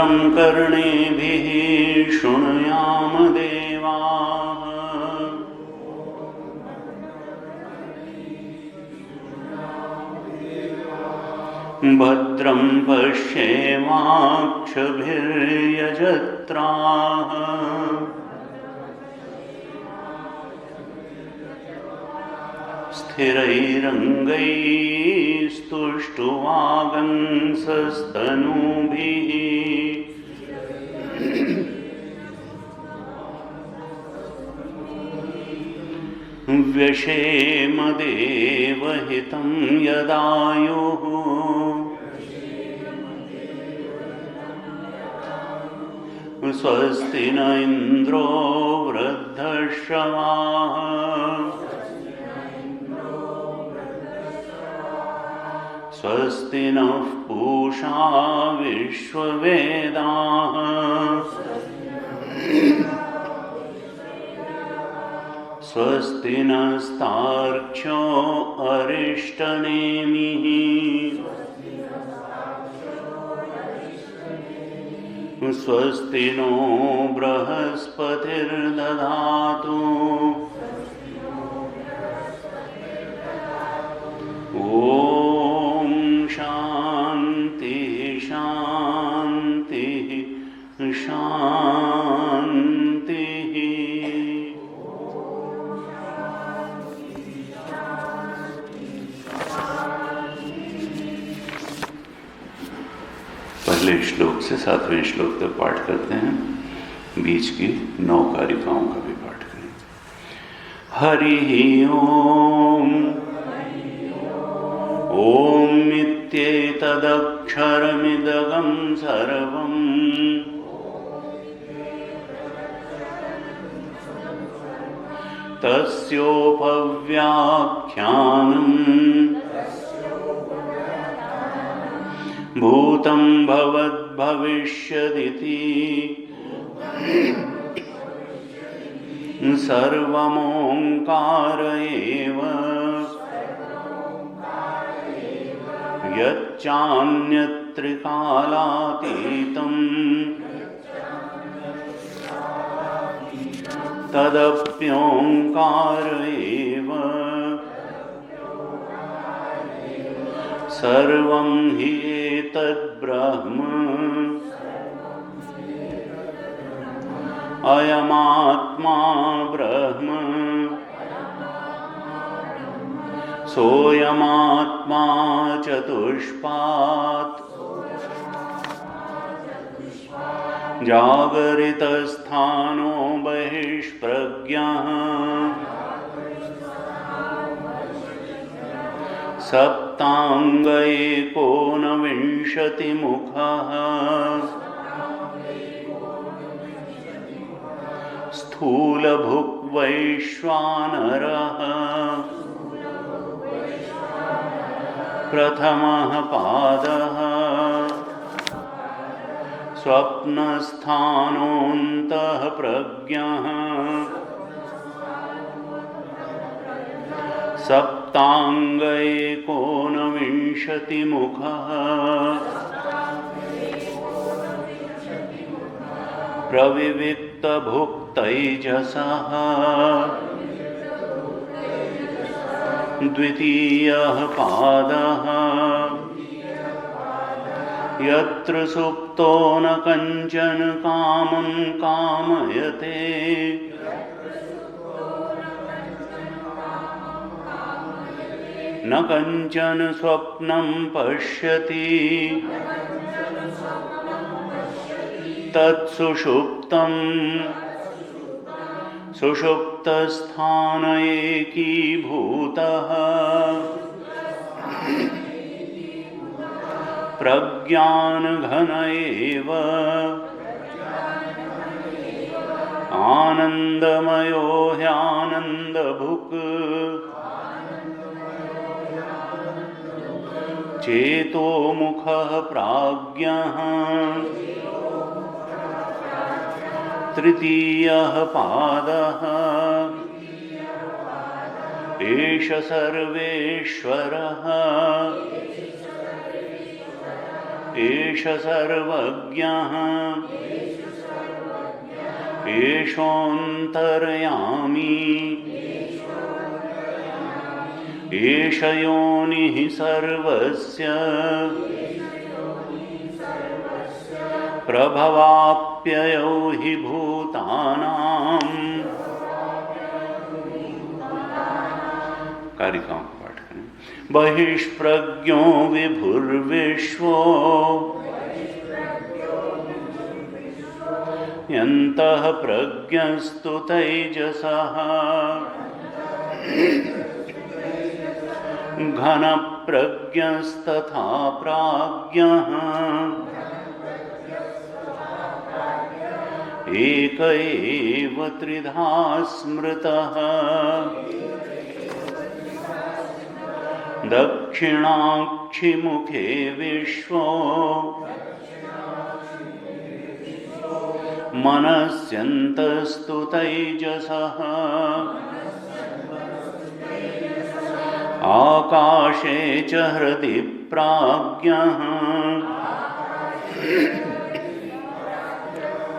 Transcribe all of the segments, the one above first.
भद्रं कर्णेभिः शृणुयाम देवाः। भद्रं पश्येमाक्षभिर्यजत्राः। स्थिरैरङ्गैस्तुष्टुवागंसस्तनूभिः। व्यशेम देवहितं यदायुः। स्वस्ति न इन्द्रो वृद्धश्रवाः। स्वस्ति नः पूषा विश्ववेदाः। स्वस्ति नस्तार्क्ष्यो अरिष्टनेमिः। स्वस्ति नो बृहस्पतिर्दधातु। ॐ शान्ति शान्ति शान्तिः। पहले श्लोक से 7वें श्लोक तक पाठ करते हैं, बीच की 9 कारिकाओं का भी पाठ करें। हरि ओम। ओम इत्येतदक्षरमिदगं सर्वम् तस्योपव्याख्यानम् भूतं भवद्भविष्यदिति सर्वमोङ्कार एव। यच्चान्यत्रिकालातीतं तदप्योङ्कार एव। सर्वं हि एतद्ब्रह्म अयमात्मा ब्रह्म। सोऽयमात्मा चतुष्पात् जागरितस्थानो बहिष्प्रज्ञः। सप्तांग एकोनविंशतिमुखः। स्थूलभुक्वैश्वानरः। प्रथमः पादः। स्वप्नस्थानोऽन्तः प्रज्ञः। सप्तांग एकोनविंशतिमुखः। प्रविविक्तभुक्तैजसः। द्वितीयः पादः। यत्र सुप्तो न कञ्चन कामं कामयते। न कञ्चन स्वप्नं पश्यति। तत्सुषुप्तं सुषुप्तस्थान एकीभूतः। प्रज्ञानघन एव। आनन्दमयो ह्यानन्दभुक्। चेतोमुखः प्राज्ञः। तृतीयः पादः। एष सर्वेश्वरः। एष सर्वज्ञः एषोऽन्तर्यामी एष योनिः सर्वस्य प्रभवाप्ययो हि भूतानां। कारिकाओं को पाठ करें। बहिष्प्रज्ञो विभुर्विश्वो यन्तः प्रज्ञस्तु तैजसः घनप्रज्ञस्तथा प्राज्ञः एक एव त्रिधा स्मृतः दक्षिणाक्षिमुखे विश्वो मनस्यन्तस्तु तैजसः आकाशे च हृदि प्राज्ञः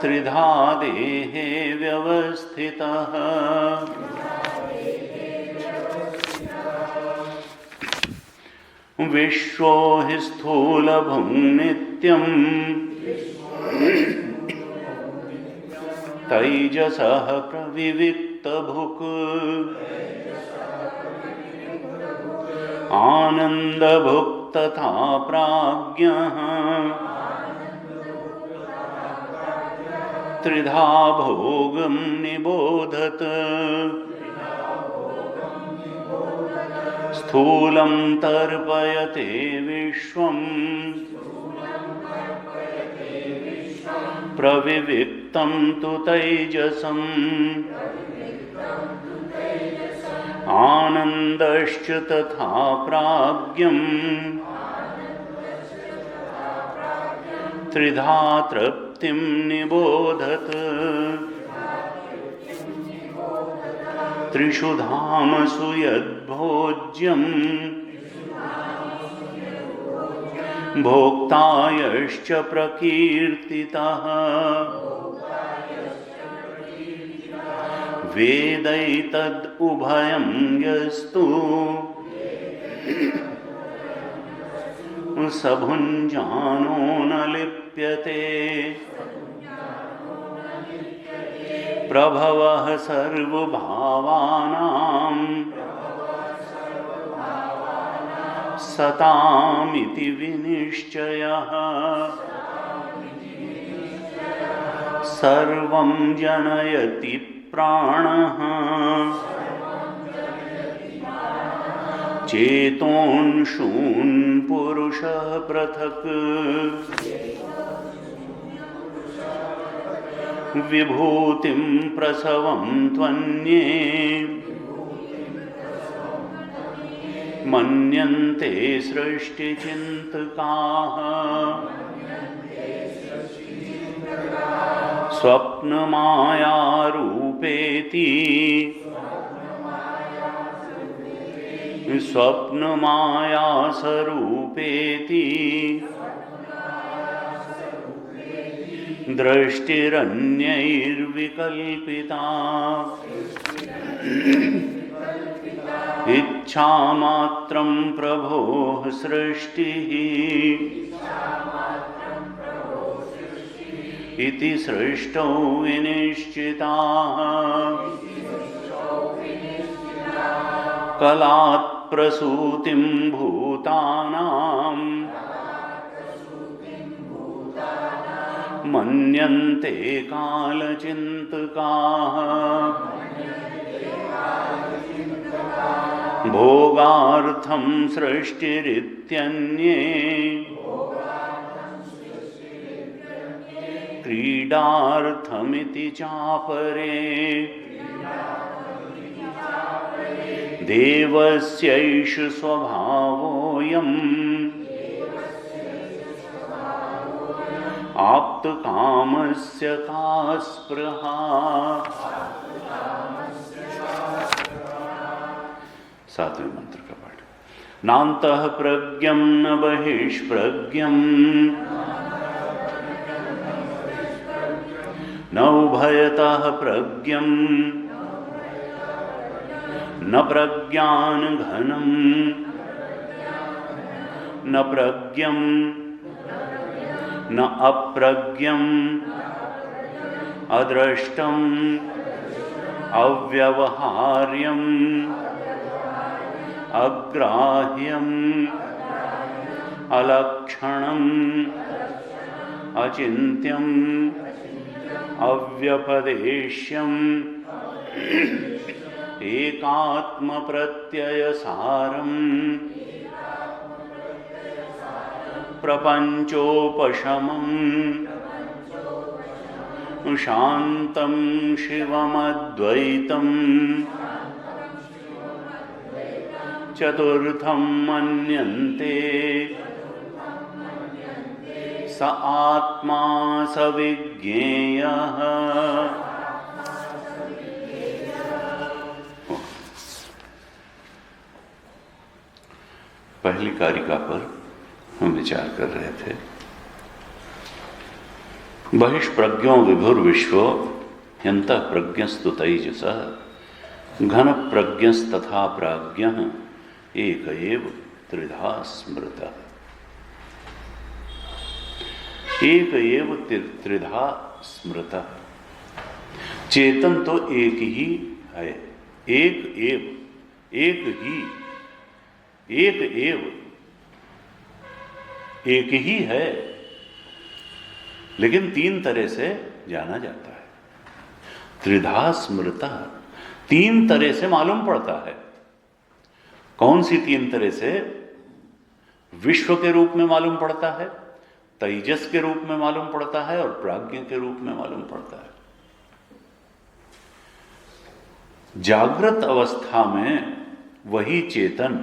त्रिधा देहे व्यवस्थितः। विश्वो हि स्थूलभुं नित्यम् तैजसः प्रविविक्तभुक् आनन्दभुक् तथा प्राज्ञः त्रिधा भोगं निबोधत। स्थूलं तर्पयते विश्वम् प्रविविक्तं तु तैजसम् आनन्दश्च तथा प्राज्ञम् त्रिधा तृप्तिं निबोधत। त्रिषु धामसु यद्भोज्यम् भोक्ता यश्च प्रकीर्तितः वेदैतद् उभयं यस्तु स भुञ्जानो न लिप्यते। प्रभवः सर्वभावानां सतामिति विनिश्चयः सर्वं जनयति प्राणः चेतोंशून् पुरुषः पृथक् विभूतिं प्रसवं त्वन्ये मन्यन्ते सृष्टिचिन्तकाः स्वप्नमायारूपेति स्वप्नमायासरूपेति दृष्टिरन्यैर्विकल्पिता इच्छामात्रं प्रभोः सृष्टिः इति सृष्टौ विनिश्चिताः कलात् प्रसूतिं भूतानां मन्यन्ते कालचिन्तकाः भोगार्थं सृष्टिरित्यन्ये क्रीडार्थमिति चापरे देवस्यैष स्वभावोऽयम् आप्तकामस्य का स्पृहा। सातवें मंत्र का पाठ। नान्तः प्रज्ञं न बहिष्प्रज्ञं न उभयतः प्रज्ञं न प्रज्ञानघनं न प्रज्ञं न अप्रज्ञं अदृष्टं अव्यवहार्यं अग्राह्यं अलक्षणं अचिन्त्यं अव्यपदेश्यं एकात्मप्रत्ययसारं प्रपञ्चोपशमं शान्तं शिवमद्वैतं चतुर्थं मन्यन्ते स आत्मा स विज्ञेयः। पहली कारिका पर हम विचार कर रहे थे। बहिष्प्रज्ञो विभुर्विश्व ह्यन्तः प्रज्ञस्तु तैजसः घन प्रज्ञस्तथा प्राज्ञः एक एव त्रिधा स्मृतः। एक एव त्रिधा स्मृतः। चेतन तो एक ही है, एक एव, एक ही, एक एव, एक ही है, लेकिन तीन तरह से जाना जाता है। त्रिधा स्मृतः, तीन तरह से मालूम पड़ता है। कौन सी तीन तरह से? विश्व के रूप में मालूम पड़ता है, तेजस के रूप में मालूम पड़ता है और प्राज्ञ के रूप में मालूम पड़ता है। जागृत अवस्था में वही चेतन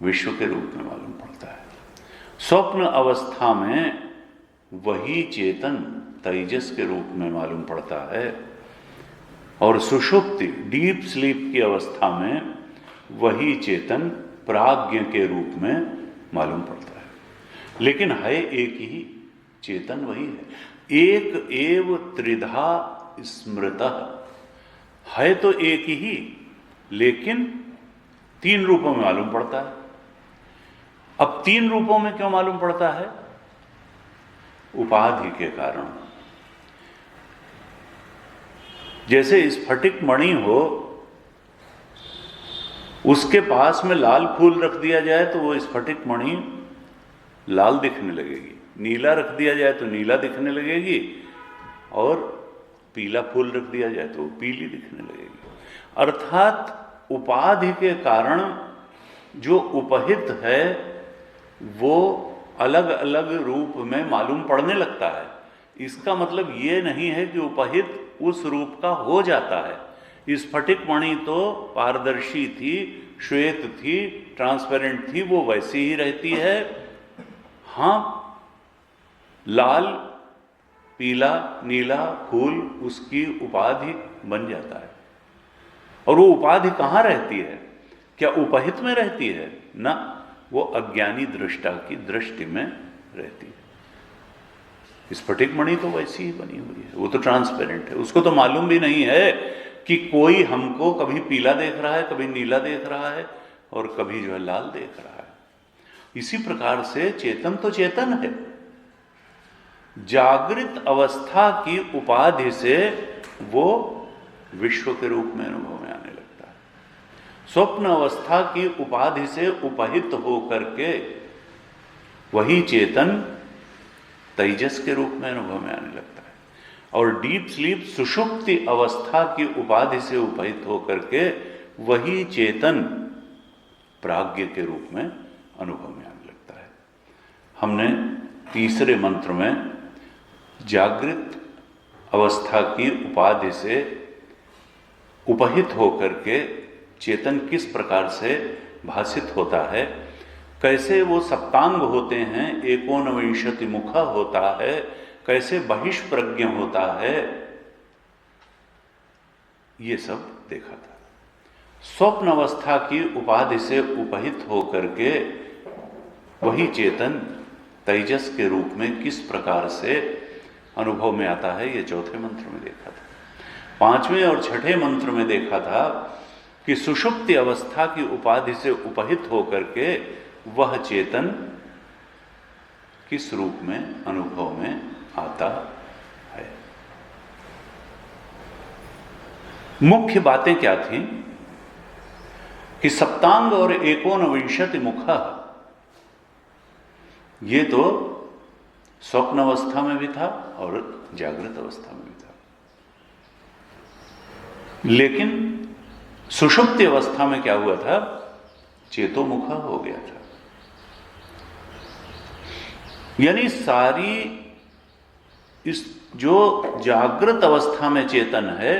विश्व के रूप में मालूम पड़ता है, स्वप्न अवस्था में वही चेतन तेजस के रूप में मालूम पड़ता है और सुषुप्ति डीप स्लीप की अवस्था में वही चेतन प्राज्ञ के रूप में मालूम पड़ता है। लेकिन है एक ही चेतन, वही है। एक एव त्रिधा स्मृतः, है तो एक ही लेकिन तीन रूपों में मालूम पड़ता है। अब तीन रूपों में क्यों मालूम पड़ता है? उपाधि के कारण। जैसे स्फटिक मणि हो, उसके पास में लाल फूल रख दिया जाए तो वो स्फटिक मणि लाल दिखने लगेगी, नीला रख दिया जाए तो नीला दिखने लगेगी और पीला फूल रख दिया जाए तो वो पीली दिखने लगेगी। अर्थात उपाधि के कारण जो उपहित है वो अलग अलग रूप में मालूम पड़ने लगता है। इसका मतलब ये नहीं है कि उपहित उस रूप का हो जाता है। स्फटिक मणि तो पारदर्शी थी, श्वेत थी, ट्रांसपेरेंट थी, वो वैसी ही रहती है। हाँ, लाल, पीला, नीला फूल उसकी उपाधि बन जाता है। और वो उपाधि कहाँ रहती है? क्या उपहित में रहती है? ना, वो अज्ञानी दृष्टा की दृष्टि में रहती है। स्फटिक मणि तो वैसी ही बनी हुई है, वो तो ट्रांसपेरेंट है। उसको तो मालूम भी नहीं है कि कोई हमको कभी पीला देख रहा है, कभी नीला देख रहा है और कभी जो है लाल देख रहा है। इसी प्रकार से चेतन तो चेतन है। जागृत अवस्था की उपाधि से वो विश्व के रूप में अनुभव में आने लगता है। स्वप्न अवस्था की उपाधि से उपहित होकर के वही चेतन तेजस के रूप में अनुभव में आने लगता है। और डीप स्लीप सुषुप्ति अवस्था की उपाधि से उपहित होकर के वही चेतन प्राज्ञ के रूप में अनुभव में आने लगता है। हमने तीसरे मंत्र में जागृत अवस्था की उपाधि से उपहित होकर के चेतन किस प्रकार से भासित होता है, कैसे वो सप्तांग होते हैं, एकोनविंशति मुखा होता है, कैसे बहिष्प्रज्ञ होता है, ये सब देखा था। स्वप्न अवस्था की उपाधि से उपहित होकर के वही चेतन तेजस के रूप में किस प्रकार से अनुभव में आता है, ये चौथे मंत्र में देखा था। पांचवें और छठे मंत्र में देखा था कि सुषुप्ति अवस्था की उपाधि से उपहित होकर के वह चेतन किस रूप में अनुभव में आता है। मुख्य बातें क्या थी कि सप्तांग और एकोनविंशति मुख, ये तो स्वप्न अवस्था में भी था और जागृत अवस्था में भी था, लेकिन सुषुप्ति अवस्था में क्या हुआ था, चेतोमुख हो गया था। यानी सारी इस जो जागृत अवस्था में चेतन है,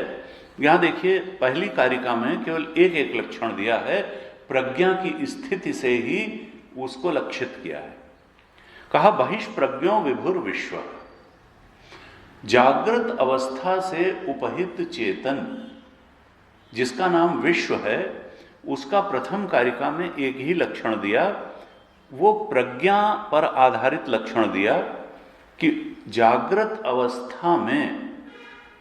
यहां देखिए पहली कारिका में केवल एक एक लक्षण दिया है, प्रज्ञा की स्थिति से ही उसको लक्षित किया है। कहा बहिष्प्रज्ञो विभुर विश्व, जागृत अवस्था से उपहित चेतन जिसका नाम विश्व है, उसका प्रथम कारिका में एक ही लक्षण दिया, वो प्रज्ञा पर आधारित लक्षण दिया कि जागृत अवस्था में,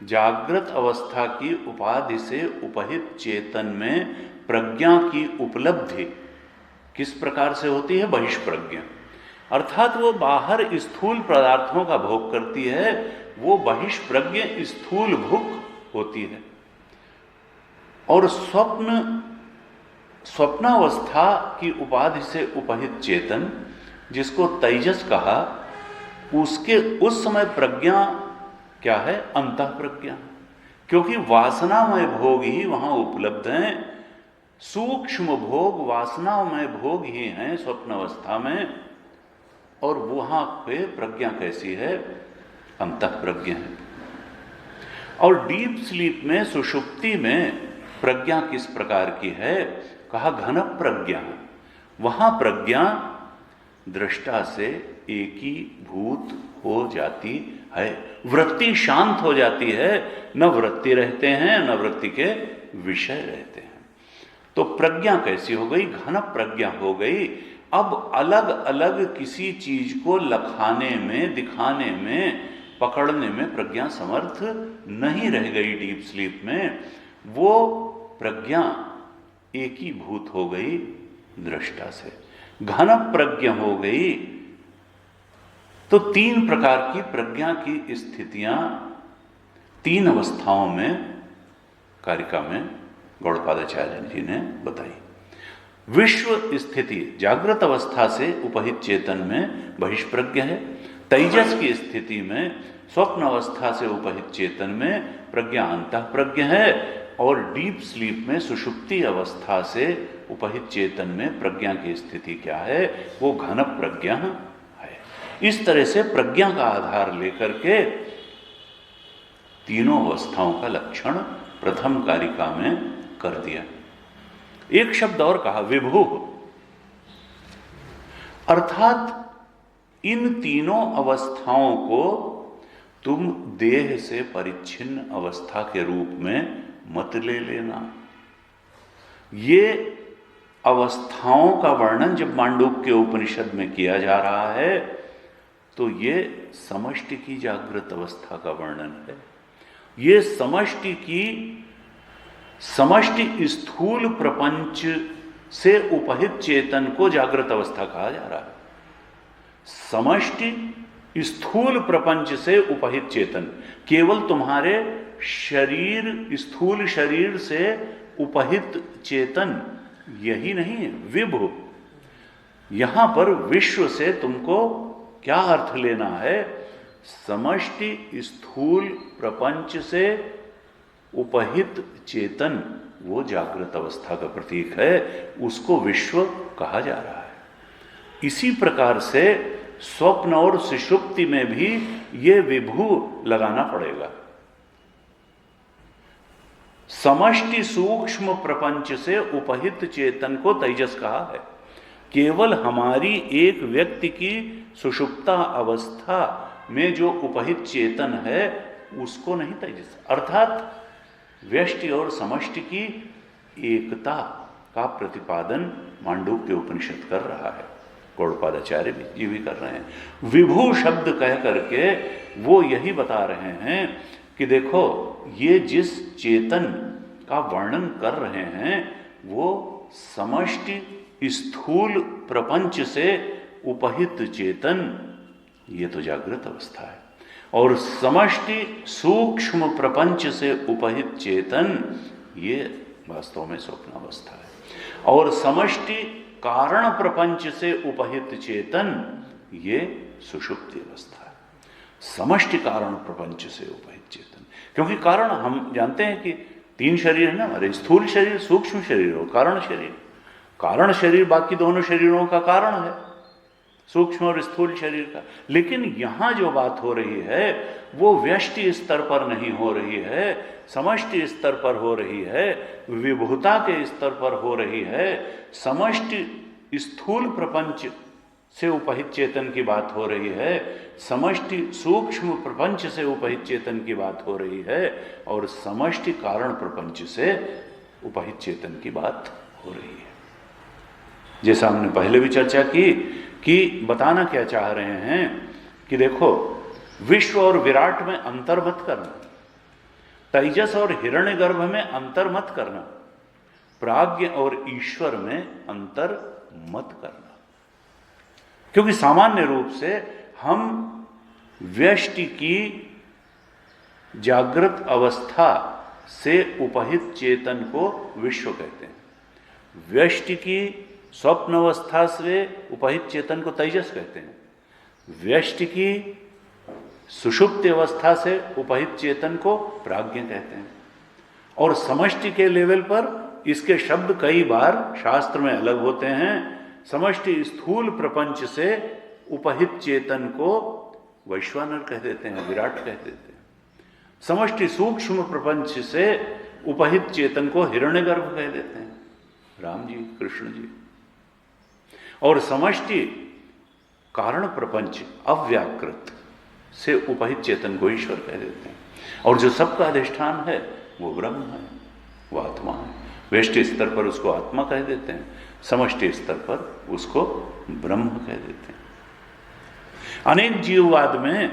जागृत अवस्था की उपाधि से उपहित चेतन में प्रज्ञा की उपलब्धि किस प्रकार से होती है, बहिष्प्रज्ञा, अर्थात वो बाहर स्थूल पदार्थों का भोग करती है, वो बहिष्प्रज्ञ स्थूल भुक होती है। और स्वप्नावस्था की उपाधि से उपहित चेतन जिसको तेजस कहा, उसके उस समय प्रज्ञा क्या है, अंतः प्रज्ञा, क्योंकि वासनामय भोग ही वहां उपलब्ध हैं, सूक्ष्म भोग वासनामय भोग ही हैं स्वप्न अवस्था में, और वहां पे प्रज्ञा कैसी है, अंतः प्रज्ञा है। और डीप स्लीप में, सुषुप्ति में प्रज्ञा किस प्रकार की है, कहा घन प्रज्ञा, वहां प्रज्ञा दृष्टा से एकीभूत हो जाती है, वृत्ति शांत हो जाती है, न वृत्ति रहते हैं न वृत्ति के विषय रहते हैं। तो प्रज्ञा कैसी हो गई, घन प्रज्ञा हो गई। अब अलग अलग किसी चीज को लखाने में, दिखाने में, पकड़ने में प्रज्ञा समर्थ नहीं रह गई डीप स्लीप में, वो प्रज्ञा एकीभूत हो गई दृष्टा से, घन प्रज्ञा हो गई। तो तीन प्रकार की प्रज्ञा की स्थितियां तीन अवस्थाओं में कारिका में गौड़पादाचार्य जी ने बताई। विश्व स्थिति जागृत अवस्था से उपहित चेतन में बहिष्प्रज्ञ है, तेजस की स्थिति में स्वप्न अवस्था से उपहित चेतन में प्रज्ञा अंतः प्रज्ञ है, और डीप स्लीप में सुषुप्ति अवस्था से उपहित चेतन में प्रज्ञा की स्थिति क्या है, वो घन प्रज्ञा है। इस तरह से प्रज्ञा का आधार लेकर के तीनों अवस्थाओं का लक्षण प्रथम कारिका में कर दिया। एक शब्द और कहा, विभु, अर्थात इन तीनों अवस्थाओं को तुम देह से परिच्छिन्न अवस्था के रूप में मत ले लेना। ये अवस्थाओं का वर्णन जब मांडूक्य उपनिषद में किया जा रहा है, तो ये समष्टि की जागृत अवस्था का वर्णन है। ये समष्टि स्थूल प्रपंच से उपहित चेतन को जागृत अवस्था कहा जा रहा है। समष्टि स्थूल प्रपंच से उपहित चेतन, केवल तुम्हारे शरीर, स्थूल शरीर से उपहित चेतन यही नहीं है विभु। यहां पर विश्व से तुमको क्या अर्थ लेना है, समष्टि स्थूल प्रपंच से उपहित चेतन वो जागृत अवस्था का प्रतीक है, उसको विश्व कहा जा रहा है। इसी प्रकार से स्वप्न और सुषुप्ति में भी ये विभु लगाना पड़ेगा। समष्टि सूक्ष्म प्रपंच से उपहित चेतन को तेजस कहा है। केवल हमारी एक व्यक्ति की सुषुप्ता अवस्था में जो उपहित चेतन है उसको नहीं तेजस, अर्थात व्यष्टि और समष्टि की एकता का प्रतिपादन मांडूक्य उपनिषद कर रहा है, गौड़पादाचार्य जी भी कर रहे हैं। विभू शब्द कह करके वो यही बता रहे हैं कि देखो ये जिस चेतन का वर्णन कर रहे हैं वो समष्टि स्थूल प्रपंच से उपहित चेतन, ये तो जागृत अवस्था है, और समष्टि सूक्ष्म प्रपंच से उपहित चेतन ये वास्तव में स्वप्नावस्था है, और समष्टि कारण प्रपंच से उपहित चेतन ये सुषुप्ति अवस्था है। समष्टि कारण प्रपंच से उपहित चेतन, क्योंकि कारण हम जानते हैं कि 3 शरीर है ना हमारे, स्थूल शरीर, सूक्ष्म शरीर और कारण शरीर। कारण शरीर बाकी दोनों शरीरों का कारण है, सूक्ष्म और स्थूल शरीर का। लेकिन यहां जो बात हो रही है वो व्यष्टि स्तर पर नहीं हो रही है, समष्टि स्तर पर हो रही है, विभुता के स्तर पर हो रही है। समष्टि स्थूल प्रपंच से उपहित चेतन की बात हो रही है, समष्टि सूक्ष्म प्रपंच से उपहित चेतन की बात हो रही है, और समष्टि कारण प्रपंच से उपहित चेतन की बात हो रही है। जैसा हमने पहले भी चर्चा की कि बताना क्या चाह रहे हैं कि देखो विश्व और विराट में अंतर मत करना, तेजस और हिरण्यगर्भ में अंतर मत करना, प्राज्ञ और ईश्वर में अंतर मत करना। क्योंकि सामान्य रूप से हम व्यष्टि की जागृत अवस्था से उपहित चेतन को विश्व कहते हैं, व्यष्टि की स्वप्न अवस्था से उपहित चेतन को तेजस कहते हैं, व्यष्टि की सुषुप्ति अवस्था से उपहित चेतन को प्राज्ञ कहते हैं। और समष्टि के लेवल पर इसके शब्द कई बार शास्त्र में अलग होते हैं। समष्टि स्थूल प्रपंच से उपहित चेतन को वैश्वानर कह देते हैं, विराट कह देते हैं। समष्टि सूक्ष्म प्रपंच से उपहित चेतन को हिरण्यगर्भ कह देते हैं, राम जी, कृष्ण जी। और समष्टि कारण प्रपंच अव्याकृत से उपहित चेतन को ईश्वर कह देते हैं। और जो सबका अधिष्ठान है वो ब्रह्म है, वो आत्मा है। व्यष्टि स्तर पर उसको आत्मा कह देते हैं, समष्टि स्तर पर उसको ब्रह्म कह देते हैं। अनेक जीववाद में,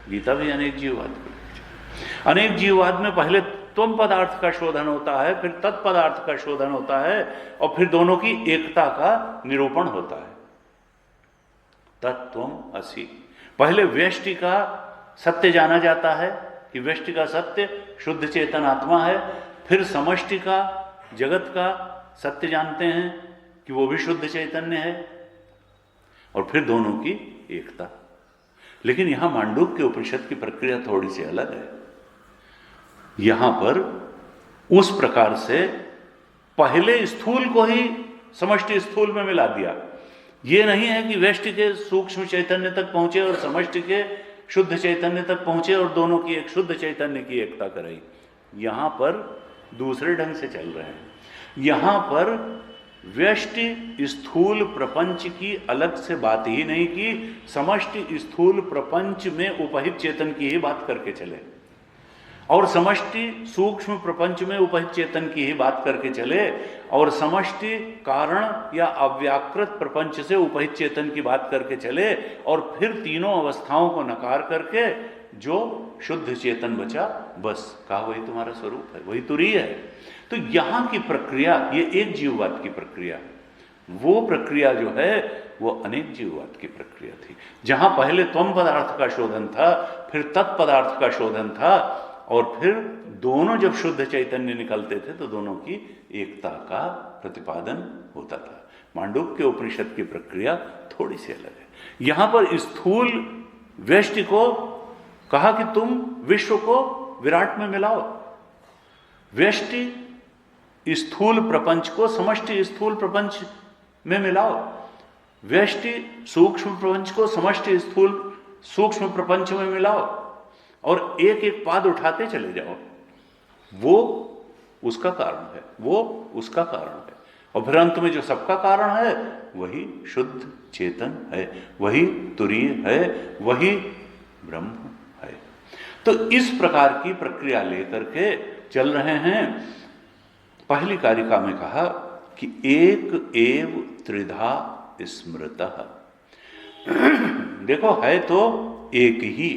गीता भी अनेक जीववाद को, अनेक जीववाद में पहले त्वम पदार्थ का शोधन होता है, फिर तत्पदार्थ का शोधन होता है, और फिर दोनों की एकता का निरूपण होता है। तत्त्वम असि, पहले व्यष्टि का सत्य जाना जाता है कि व्यष्टि का सत्य शुद्ध चेतन आत्मा है, फिर समष्टि का, जगत का सत्य जानते हैं कि वो भी शुद्ध चैतन्य है, और फिर दोनों की एकता। लेकिन यहां मांडूक्य उपनिषद की प्रक्रिया थोड़ी सी अलग है। यहां पर उस प्रकार से पहले स्थूल को ही समष्टि स्थूल में मिला दिया। ये नहीं है कि व्यष्टि के सूक्ष्म चैतन्य तक पहुंचे और समष्टि के शुद्ध चैतन्य तक पहुंचे और दोनों की एक शुद्ध चैतन्य की एकता कराई। यहां पर दूसरे ढंग से चल रहे हैं। यहां पर व्यष्टि स्थूल प्रपंच की अलग से बात ही नहीं की, समष्टि स्थूल प्रपंच में उपहित चेतन की ही बात करके चले, और समष्टि सूक्ष्म प्रपंच में उपहित चेतन की ही बात करके चले, और समष्टि कारण या अव्याकृत प्रपंच से उपहित चेतन की बात करके चले, और फिर तीनों अवस्थाओं को नकार करके जो शुद्ध चेतन बचा, बस कहा वही तुम्हारा स्वरूप है, वही तुरीय है। तो यहां की प्रक्रिया, ये एक जीववाद की प्रक्रिया, वो प्रक्रिया जो है वो अनेक जीववाद की प्रक्रिया थी। जहां पहले त्वम पदार्थ का शोधन था, फिर तत्पदार्थ का शोधन था, और फिर दोनों जब शुद्ध चैतन्य निकलते थे तो दोनों की एकता का प्रतिपादन होता था। मांडूक्य उपनिषद की प्रक्रिया थोड़ी सी अलग है। यहां पर स्थूल व्यष्टि को कहा कि तुम विश्व को विराट में मिलाओ, व्यष्टि स्थूल प्रपंच को समष्टि स्थूल प्रपंच में मिलाओ, व्यष्टि सूक्ष्म प्रपंच को समष्टि स्थूल सूक्ष्म प्रपंच में मिलाओ, और एक एक पाद उठाते चले जाओ। वो उसका कारण है, वो उसका कारण है, और फिर अंत में जो सबका कारण है वही शुद्ध चेतन है, वही तुरीय है, वही ब्रह्म है। तो इस प्रकार की प्रक्रिया लेकर के चल रहे हैं। पहली कारिका में कहा कि एक एव त्रिधा स्मृतः। देखो, है तो एक ही,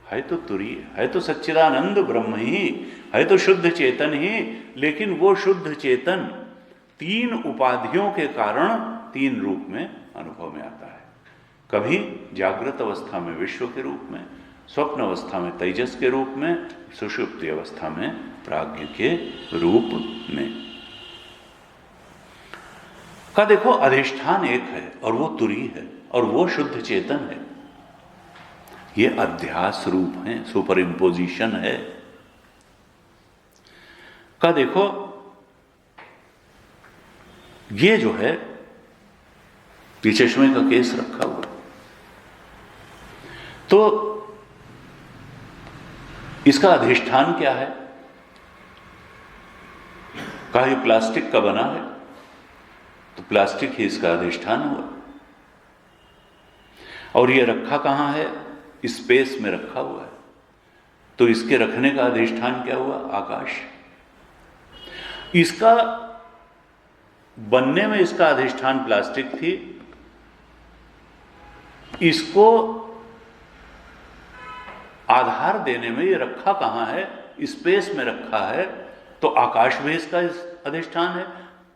है तो तुरीय, है तो सच्चिदानंद ब्रह्म ही, है तो शुद्ध चेतन ही, लेकिन वो शुद्ध चेतन तीन उपाधियों के कारण तीन रूप में अनुभव में आता है। कभी जागृत अवस्था में विश्व के रूप में, स्वप्न अवस्था में तेजस के रूप में, सुषुप्ति अवस्था में प्राज्ञ के रूप में। का देखो, अधिष्ठान एक है और वो तुरीय है और वो शुद्ध चेतन है। ये अध्यास रूप है, सुपर इम्पोजिशन है। का देखो, ये जो है ये चश्मे का केस रखा हुआ, तो इसका अधिष्ठान क्या है? कहा ये प्लास्टिक का बना है, तो प्लास्टिक ही इसका अधिष्ठान हुआ। और ये रखा कहां है? स्पेस में रखा हुआ है, तो इसके रखने का अधिष्ठान क्या हुआ? आकाश। इसका बनने में इसका अधिष्ठान प्लास्टिक थी, इसको आधार देने में ये रखा कहां है? स्पेस में रखा है, तो आकाश भी इसका अधिष्ठान है,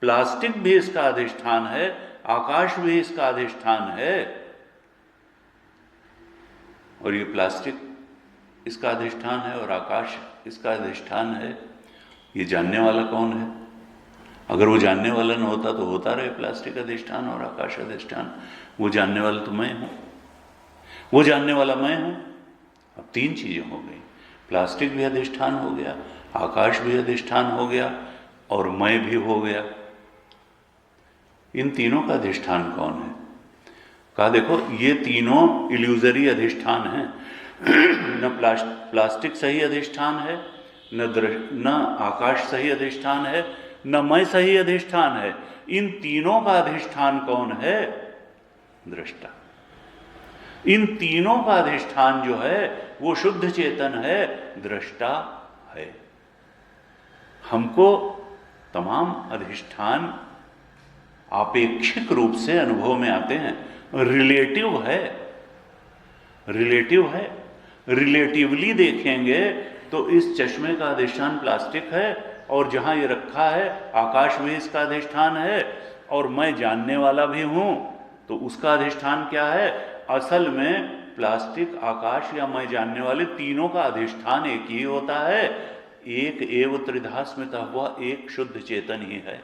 प्लास्टिक भी इसका अधिष्ठान है, आकाश भी इसका अधिष्ठान है। और ये प्लास्टिक इसका अधिष्ठान है और आकाश इसका अधिष्ठान है। ये जानने वाला कौन है? अगर वो जानने वाला न होता तो होता रहे प्लास्टिक अधिष्ठान और आकाश अधिष्ठान। वो जानने वाला तो मैं हूं, वो जानने वाला मैं हूं। अब तीन चीजें हो गई, प्लास्टिक भी अधिष्ठान हो गया, आकाश भी अधिष्ठान हो गया और मैं भी हो गया। इन तीनों का अधिष्ठान कौन है? कहा देखो, ये तीनों इल्यूजरी अधिष्ठान हैं। न प्लास्टिक सही अधिष्ठान है, न आकाश सही अधिष्ठान है, न मैं सही अधिष्ठान है। इन तीनों का अधिष्ठान कौन है? दृष्टा। इन तीनों का अधिष्ठान जो है वो शुद्ध चेतन है, दृष्टा है। हमको तमाम अधिष्ठान आपेक्षिक रूप से अनुभव में आते हैं, रिलेटिव है, रिलेटिव है। रिलेटिवली देखेंगे तो इस चश्मे का अधिष्ठान प्लास्टिक है और जहां ये रखा है आकाश भी इसका अधिष्ठान है और मैं जानने वाला भी हूं, तो उसका अधिष्ठान क्या है? असल में प्लास्टिक, आकाश या मैं जानने वाले तीनों का अधिष्ठान एक ही होता है। एक एव त्रिधा स्मृतः हुआ, एक शुद्ध चेतन ही है।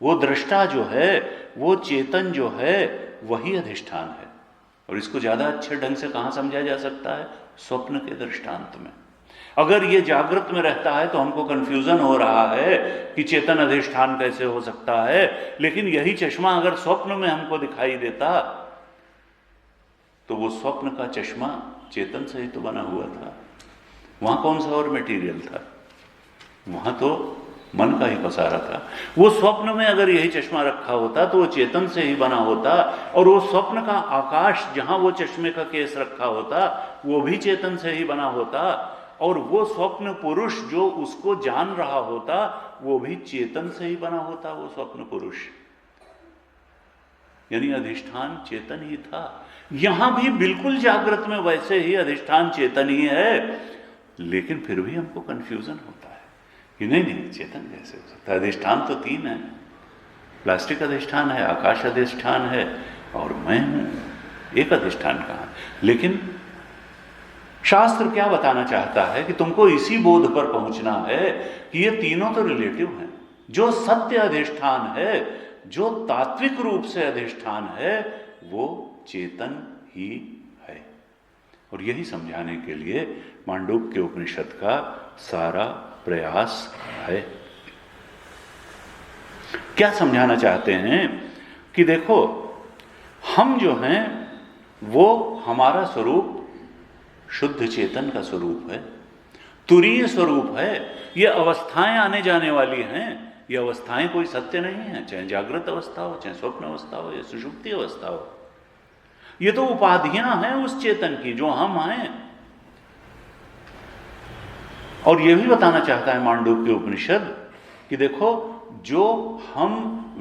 वो दृष्टा जो है, वो चेतन जो है, वही अधिष्ठान है। और इसको ज्यादा अच्छे ढंग से कहां समझा जा सकता है? स्वप्न के दृष्टांत में। अगर ये जागृत में रहता है तो हमको कंफ्यूजन हो रहा है कि चेतन अधिष्ठान कैसे हो सकता है, लेकिन यही चश्मा अगर स्वप्न में हमको दिखाई देता तो वो स्वप्न का चश्मा चेतन से ही तो बना हुआ था। वहां कौन सा और मटेरियल था? वहां तो मन का ही पसारा था। वो स्वप्न में अगर यही चश्मा रखा होता तो वो चेतन से ही बना होता, और वो स्वप्न का आकाश जहां वो चश्मे का केस रखा होता वो भी चेतन से ही बना होता, और वो स्वप्न पुरुष जो उसको जान रहा होता वो भी चेतन से ही बना होता। वो स्वप्न पुरुष यानी अधिष्ठान चेतन ही था। यहां भी बिल्कुल जागृत में वैसे ही अधिष्ठान चेतन ही है, लेकिन फिर भी हमको कंफ्यूजन होता है कि नहीं, चेतन कैसे हो सकता है? अधिष्ठान तो तीन है, प्लास्टिक अधिष्ठान है, आकाश अधिष्ठान है और मैं हूं, एक अधिष्ठान कहां? लेकिन शास्त्र क्या बताना चाहता है कि तुमको इसी बोध पर पहुंचना है कि ये तीनों तो रिलेटिव हैं। जो सत्य अधिष्ठान है, जो तात्विक रूप से अधिष्ठान है, वो चेतन ही है। और यही समझाने के लिए मांडूक्य उपनिषद का सारा प्रयास है। क्या समझाना चाहते हैं कि देखो, हम जो हैं वो हमारा स्वरूप शुद्ध चेतन का स्वरूप है, तुरीय स्वरूप है। ये अवस्थाएं आने जाने वाली हैं, ये अवस्थाएं कोई सत्य नहीं है, चाहे जागृत अवस्था हो, चाहे स्वप्न अवस्था हो या सुषुप्ति अवस्था हो। ये तो उपाधियां हैं उस चेतन की जो हम हैं। और यह भी बताना चाहता है मांडूक्य उपनिषद कि देखो, जो हम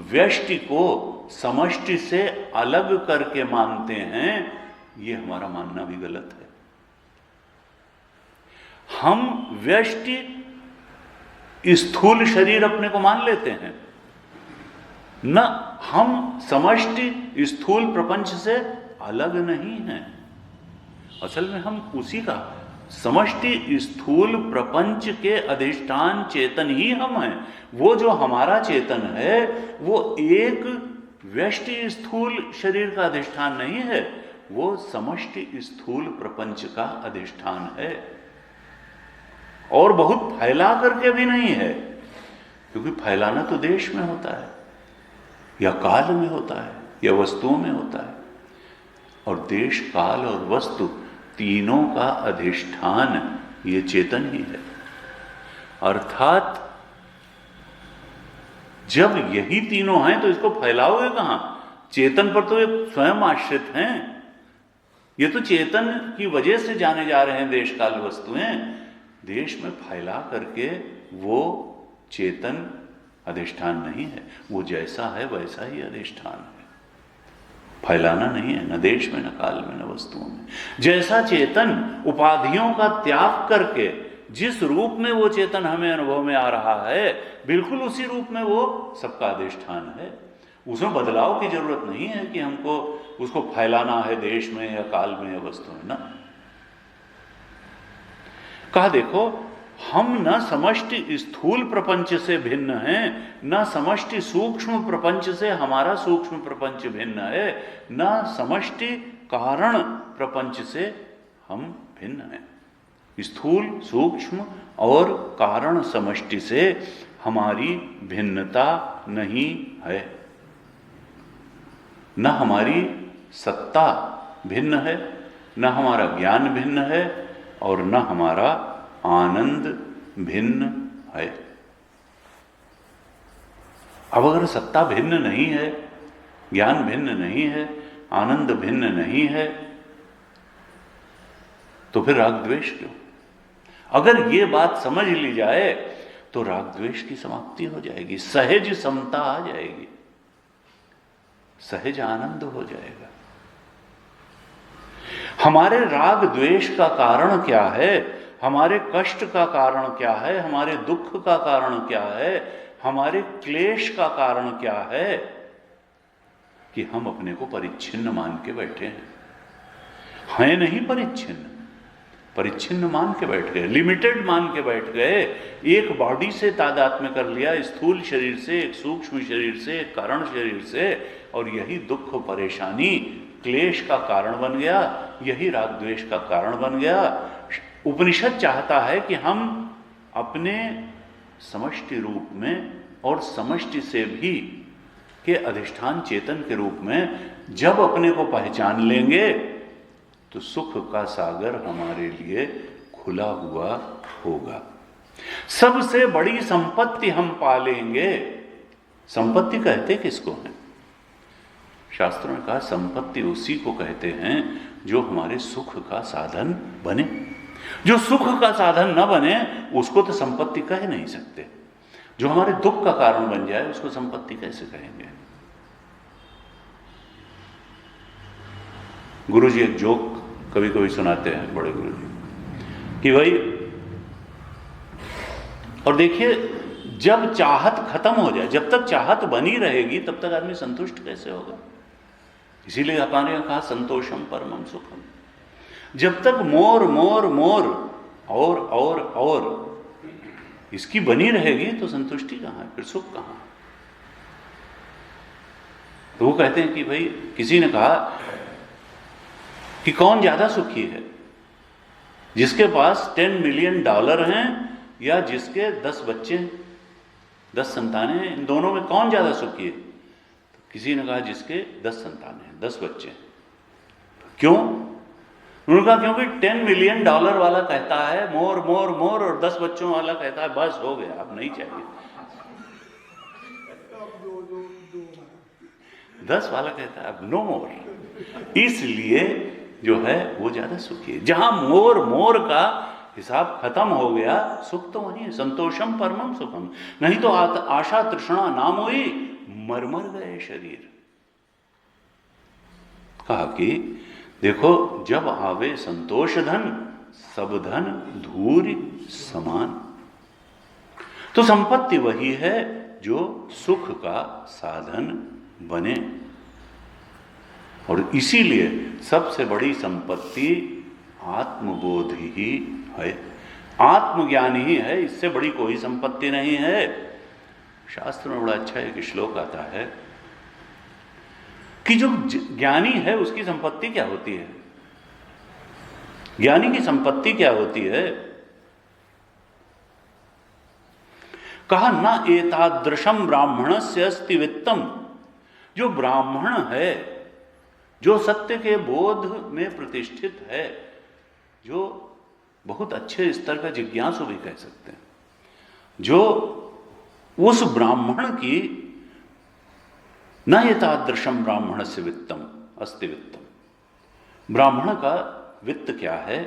व्यष्टि को समष्टि से अलग करके मानते हैं, ये हमारा मानना भी गलत है। हम व्यष्टि स्थूल शरीर अपने को मान लेते हैं न, हम समष्टि स्थूल प्रपंच से अलग नहीं हैं। असल में हम उसी का, समष्टि स्थूल प्रपंच के अधिष्ठान चेतन ही हम हैं। वो जो हमारा चेतन है वो एक व्यष्टि स्थूल शरीर का अधिष्ठान नहीं है, वो समष्टि स्थूल प्रपंच का अधिष्ठान है। और बहुत फैला करके भी नहीं है, क्योंकि फैलाना तो देश में होता है, या काल में होता है, या वस्तुओं में होता है। और देश, काल और वस्तु तीनों का अधिष्ठान ये चेतन ही है। अर्थात जब यही तीनों हैं तो इसको फैलाओगे कहां? चेतन पर तो ये स्वयं आश्रित हैं। ये तो चेतन की वजह से जाने जा रहे हैं देश, काल, वस्तुएं। देश में फैला करके वो चेतन अधिष्ठान नहीं है, वो जैसा है वैसा ही अधिष्ठान है। फैलाना नहीं है, न देश में, न काल में, न वस्तुओं में। जैसा चेतन उपाधियों का त्याग करके जिस रूप में वो चेतन हमें अनुभव में आ रहा है, बिल्कुल उसी रूप में वो सबका अधिष्ठान है। उसमें बदलाव की जरूरत नहीं है कि हमको उसको फैलाना है देश में या काल में या वस्तु में, ना। कहा देखो, हम न समष्टि स्थूल प्रपंच से भिन्न हैं, न समष्टि सूक्ष्म प्रपंच से हमारा सूक्ष्म प्रपंच भिन्न है, न समष्टि कारण प्रपंच से हम भिन्न हैं। स्थूल, सूक्ष्म और कारण समष्टि से हमारी भिन्नता नहीं है। न हमारी सत्ता भिन्न है, न हमारा ज्ञान भिन्न है, और न हमारा आनंद भिन्न है। अब अगर सत्ता भिन्न नहीं है, ज्ञान भिन्न नहीं है, आनंद भिन्न नहीं है, तो फिर राग द्वेष क्यों? अगर ये बात समझ ली जाए तो राग द्वेष की समाप्ति हो जाएगी, सहज समता आ जाएगी, सहज आनंद हो जाएगा। हमारे राग द्वेष का कारण क्या है, हमारे कष्ट का कारण क्या है, हमारे दुख का कारण क्या है, हमारे क्लेश का कारण क्या है, कि हम अपने को परिच्छिन्न मान के बैठे हैं नहीं परिच्छिन्न, परिच्छिन्न मान के बैठ गए, लिमिटेड मान के बैठ गए। एक बॉडी से तादात्म्य कर लिया, स्थूल शरीर से, एक सूक्ष्म शरीर से, एक कारण शरीर से, और यही दुख, परेशानी, क्लेश का कारण बन गया, यही राग द्वेष का कारण बन गया। उपनिषद चाहता है कि हम अपने समष्टि रूप में और समष्टि से भी के अधिष्ठान चेतन के रूप में जब अपने को पहचान लेंगे तो सुख का सागर हमारे लिए खुला हुआ होगा। सबसे बड़ी संपत्ति हम पालेंगे। संपत्ति कहते किसको हैं? शास्त्रों ने कहा संपत्ति उसी को कहते हैं जो हमारे सुख का साधन बने। जो सुख का साधन न बने उसको तो संपत्ति कह नहीं सकते। जो हमारे दुख का कारण बन जाए उसको संपत्ति कैसे कहेंगे? गुरुजी एक जोक कभी कभी सुनाते हैं, बड़े गुरुजी, कि भाई, और देखिए, जब चाहत खत्म हो जाए, जब तक चाहत बनी रहेगी तब तक आदमी संतुष्ट कैसे होगा? इसीलिए हमारे यहाँ कहा संतोषम परमम सुखम। जब तक मोर मोर मोर और इसकी बनी रहेगी तो संतुष्टि कहाँ है, फिर सुख कहाँ? तो वो कहते हैं कि भाई, किसी ने कहा कि कौन ज्यादा सुखी है, जिसके पास $10 मिलियन हैं या जिसके 10 बच्चे, 10 संतानें हैं, इन दोनों में कौन ज्यादा सुखी है? तो किसी ने कहा जिसके 10 संतानें हैं, 10 बच्चे। क्यों? उन्होंने कहा क्योंकि $10 मिलियन वाला कहता है मोर मोर मोर, और 10 बच्चों वाला कहता है बस हो गया, अब नहीं चाहिए। 10 वाला कहता है अब नो मोर। इसलिए जो है वो ज्यादा सुखी है। जहां मोर मोर का हिसाब खत्म हो गया, सुख तो वहीं है, संतोषम परमम सुखम। नहीं तो आशा तृष्णा नाम हुई, मर गए शरीर। कहा कि देखो, जब आवे संतोष धन, सब धन धूर्य समान। तो संपत्ति वही है जो सुख का साधन बने, और इसीलिए सबसे बड़ी संपत्ति आत्मबोध ही है, आत्मज्ञान ही है, इससे बड़ी कोई संपत्ति नहीं है। शास्त्र में बड़ा अच्छा एक श्लोक आता है कि जो ज्ञानी है उसकी संपत्ति क्या होती है। ज्ञानी की संपत्ति क्या होती है? कहा न एतादृशम ब्राह्मणस्य अस्ति वित्तम। जो ब्राह्मण है, जो सत्य के बोध में प्रतिष्ठित है, जो बहुत अच्छे स्तर का जिज्ञासु भी कह सकते हैं, जो उस ब्राह्मण की न एतादृशम ब्राह्मणस्य वित्तम अस्ति वित्तम। ब्राह्मण का वित्त क्या है?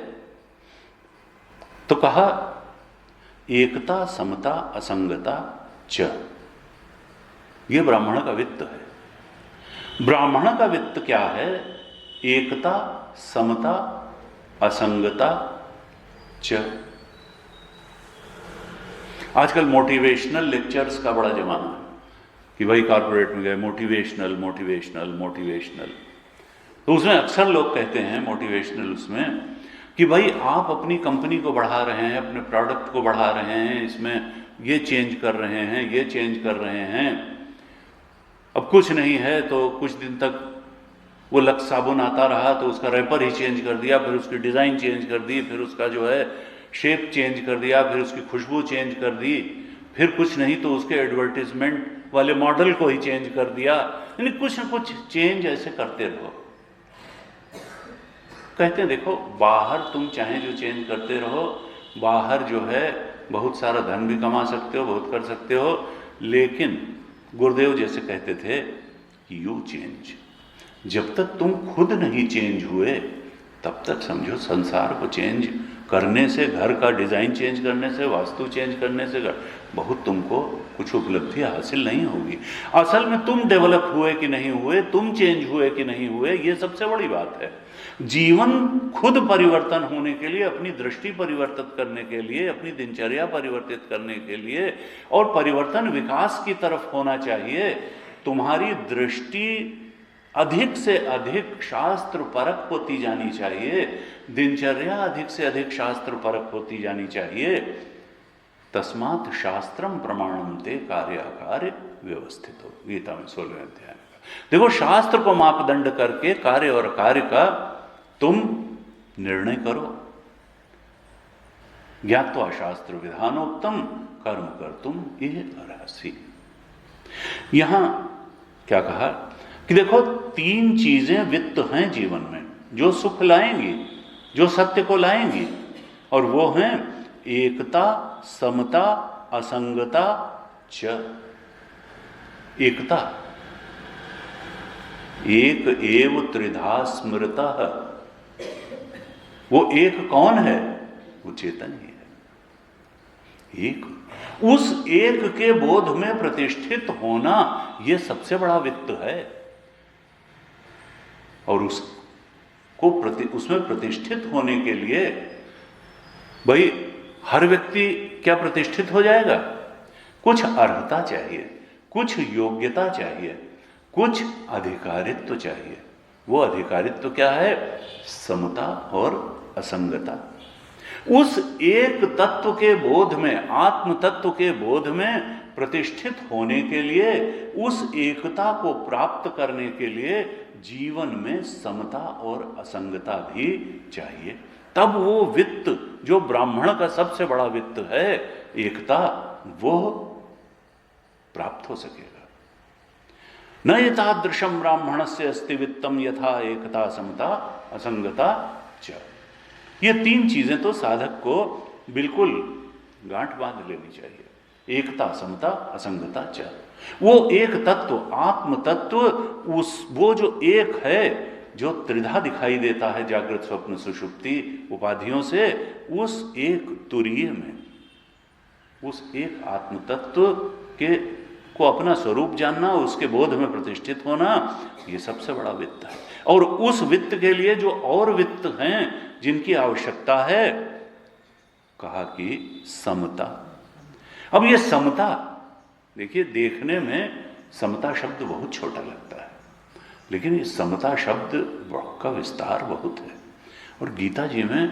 तो कहा एकता समता असंगता च, यह ब्राह्मण का वित्त है। ब्राह्मण का वित्त क्या है? एकता समता असंगता च। आजकल मोटिवेशनल लेक्चर्स का बड़ा जमाना है कि भाई कॉर्पोरेट में गए, मोटिवेशनल मोटिवेशनल मोटिवेशनल। तो उसमें अक्सर लोग कहते हैं मोटिवेशनल उसमें कि भाई आप अपनी कंपनी को बढ़ा रहे हैं, अपने प्रोडक्ट को बढ़ा रहे हैं, इसमें ये चेंज कर रहे हैं, ये चेंज कर रहे हैं। अब कुछ नहीं है तो कुछ दिन तक वो लक्स साबुन आता रहा तो उसका रैपर ही चेंज कर दिया, फिर उसकी डिज़ाइन चेंज कर दी, फिर उसका जो है शेप चेंज कर दिया, फिर उसकी खुशबू चेंज कर दी, फिर कुछ नहीं तो उसके एडवर्टीजमेंट वाले मॉडल को ही चेंज कर दिया। यानी कुछ न कुछ चेंज ऐसे करते रहो। कहते हैं देखो, बाहर तुम चाहे जो चेंज करते रहो, बाहर जो है बहुत सारा धन भी कमा सकते हो, बहुत कर सकते हो, लेकिन गुरुदेव जैसे कहते थे यू चेंज। जब तक तुम खुद नहीं चेंज हुए तब तक समझो संसार को चेंज करने से, घर का डिज़ाइन चेंज करने से, वास्तु चेंज करने से बहुत तुमको कुछ उपलब्धि हासिल नहीं होगी। असल में तुम डेवलप हुए कि नहीं हुए, तुम चेंज हुए कि नहीं हुए, ये सबसे बड़ी बात है। जीवन खुद परिवर्तन होने के लिए, अपनी दृष्टि परिवर्तित करने के लिए, अपनी दिनचर्या परिवर्तित करने के लिए, और परिवर्तन विकास की तरफ होना चाहिए। तुम्हारी दृष्टि अधिक से अधिक शास्त्र परक होती जानी चाहिए, दिनचर्या अधिक से अधिक शास्त्र परक होती जानी चाहिए। तस्मात् शास्त्रम प्रमाणम ते कार्याकार्य व्यवस्थित हो, गीता में 16वें अध्याय में। देखो, शास्त्र को मापदंड करके कार्य और कार्य का तुम निर्णय करो। ज्ञात्वा शास्त्र विधानोक्तम कर्म कर्तुम इह अर्हसि। यहां क्या कहा कि देखो, तीन चीजें वित्त हैं जीवन में जो सुख लाएंगी, जो सत्य को लाएंगी, और वो हैं एकता, समता, असंगता च। एकता, एक एव त्रिधा स्मृतः। वो एक कौन है? वो चेतन ही है। एक, उस एक के बोध में प्रतिष्ठित होना, यह सबसे बड़ा वित्त है। और उसमें प्रतिष्ठित होने के लिए भाई हर व्यक्ति क्या प्रतिष्ठित हो जाएगा? कुछ अर्हता चाहिए, कुछ योग्यता चाहिए, कुछ अधिकारित्व चाहिए। वो अधिकारित्व क्या है? समता और असंगता। उस एक तत्व के बोध में, आत्म तत्व के बोध में प्रतिष्ठित होने के लिए, उस एकता को प्राप्त करने के लिए जीवन में समता और असंगता भी चाहिए। तब वो वित्त जो ब्राह्मण का सबसे बड़ा वित्त है, एकता, वो प्राप्त हो सकेगा। न एतादृशम ब्राह्मणस्य अस्ति वित्तम यथा एकता समता असंगता च। ये तीन चीजें तो साधक को बिल्कुल गांठ बांध लेनी चाहिए। एकता, समता, असंगता च। वो एक तत्व, आत्म तत्व, वो जो एक है, जो त्रिधा दिखाई देता है जागृत स्वप्न सुषुप्ति उपाधियों से, उस एक तुरीय में, उस एक आत्म तत्व के को अपना स्वरूप जानना, उसके बोध में प्रतिष्ठित होना, ये सबसे बड़ा वित्त है। और उस वित्त के लिए जो और वित्त हैं जिनकी आवश्यकता है, कहा कि समता। अब ये समता, देखिए देखने में समता शब्द बहुत छोटा लगता है, लेकिन ये समता शब्द का विस्तार बहुत है। और गीता जी में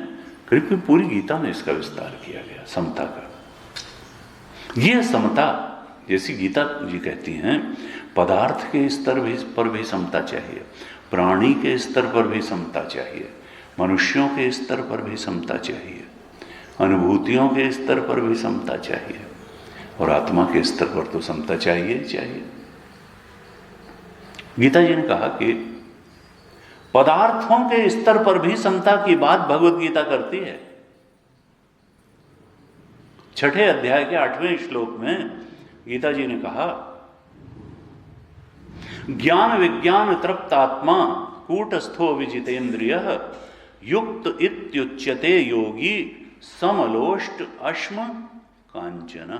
करीब करीब पूरी गीता में इसका विस्तार किया गया, समता का। यह समता, जैसी गीता जी कहती हैं, पदार्थ के स्तर पर भी समता चाहिए, प्राणी के स्तर पर भी समता चाहिए, मनुष्यों के स्तर पर भी समता चाहिए, अनुभूतियों के स्तर पर भी समता चाहिए, और आत्मा के स्तर पर तो समता चाहिए ही चाहिए। गीता जी ने कहा कि पदार्थों के स्तर पर भी समता की बात भगवत गीता करती है। 6ठे अध्याय के 8वें श्लोक में गीता जी ने कहा, ज्ञान विज्ञान तृप्तात्मा कूटस्थो विजितेन्द्रिय युक्त इत्युच्यते योगी समलोष्ट अश्म कांचन।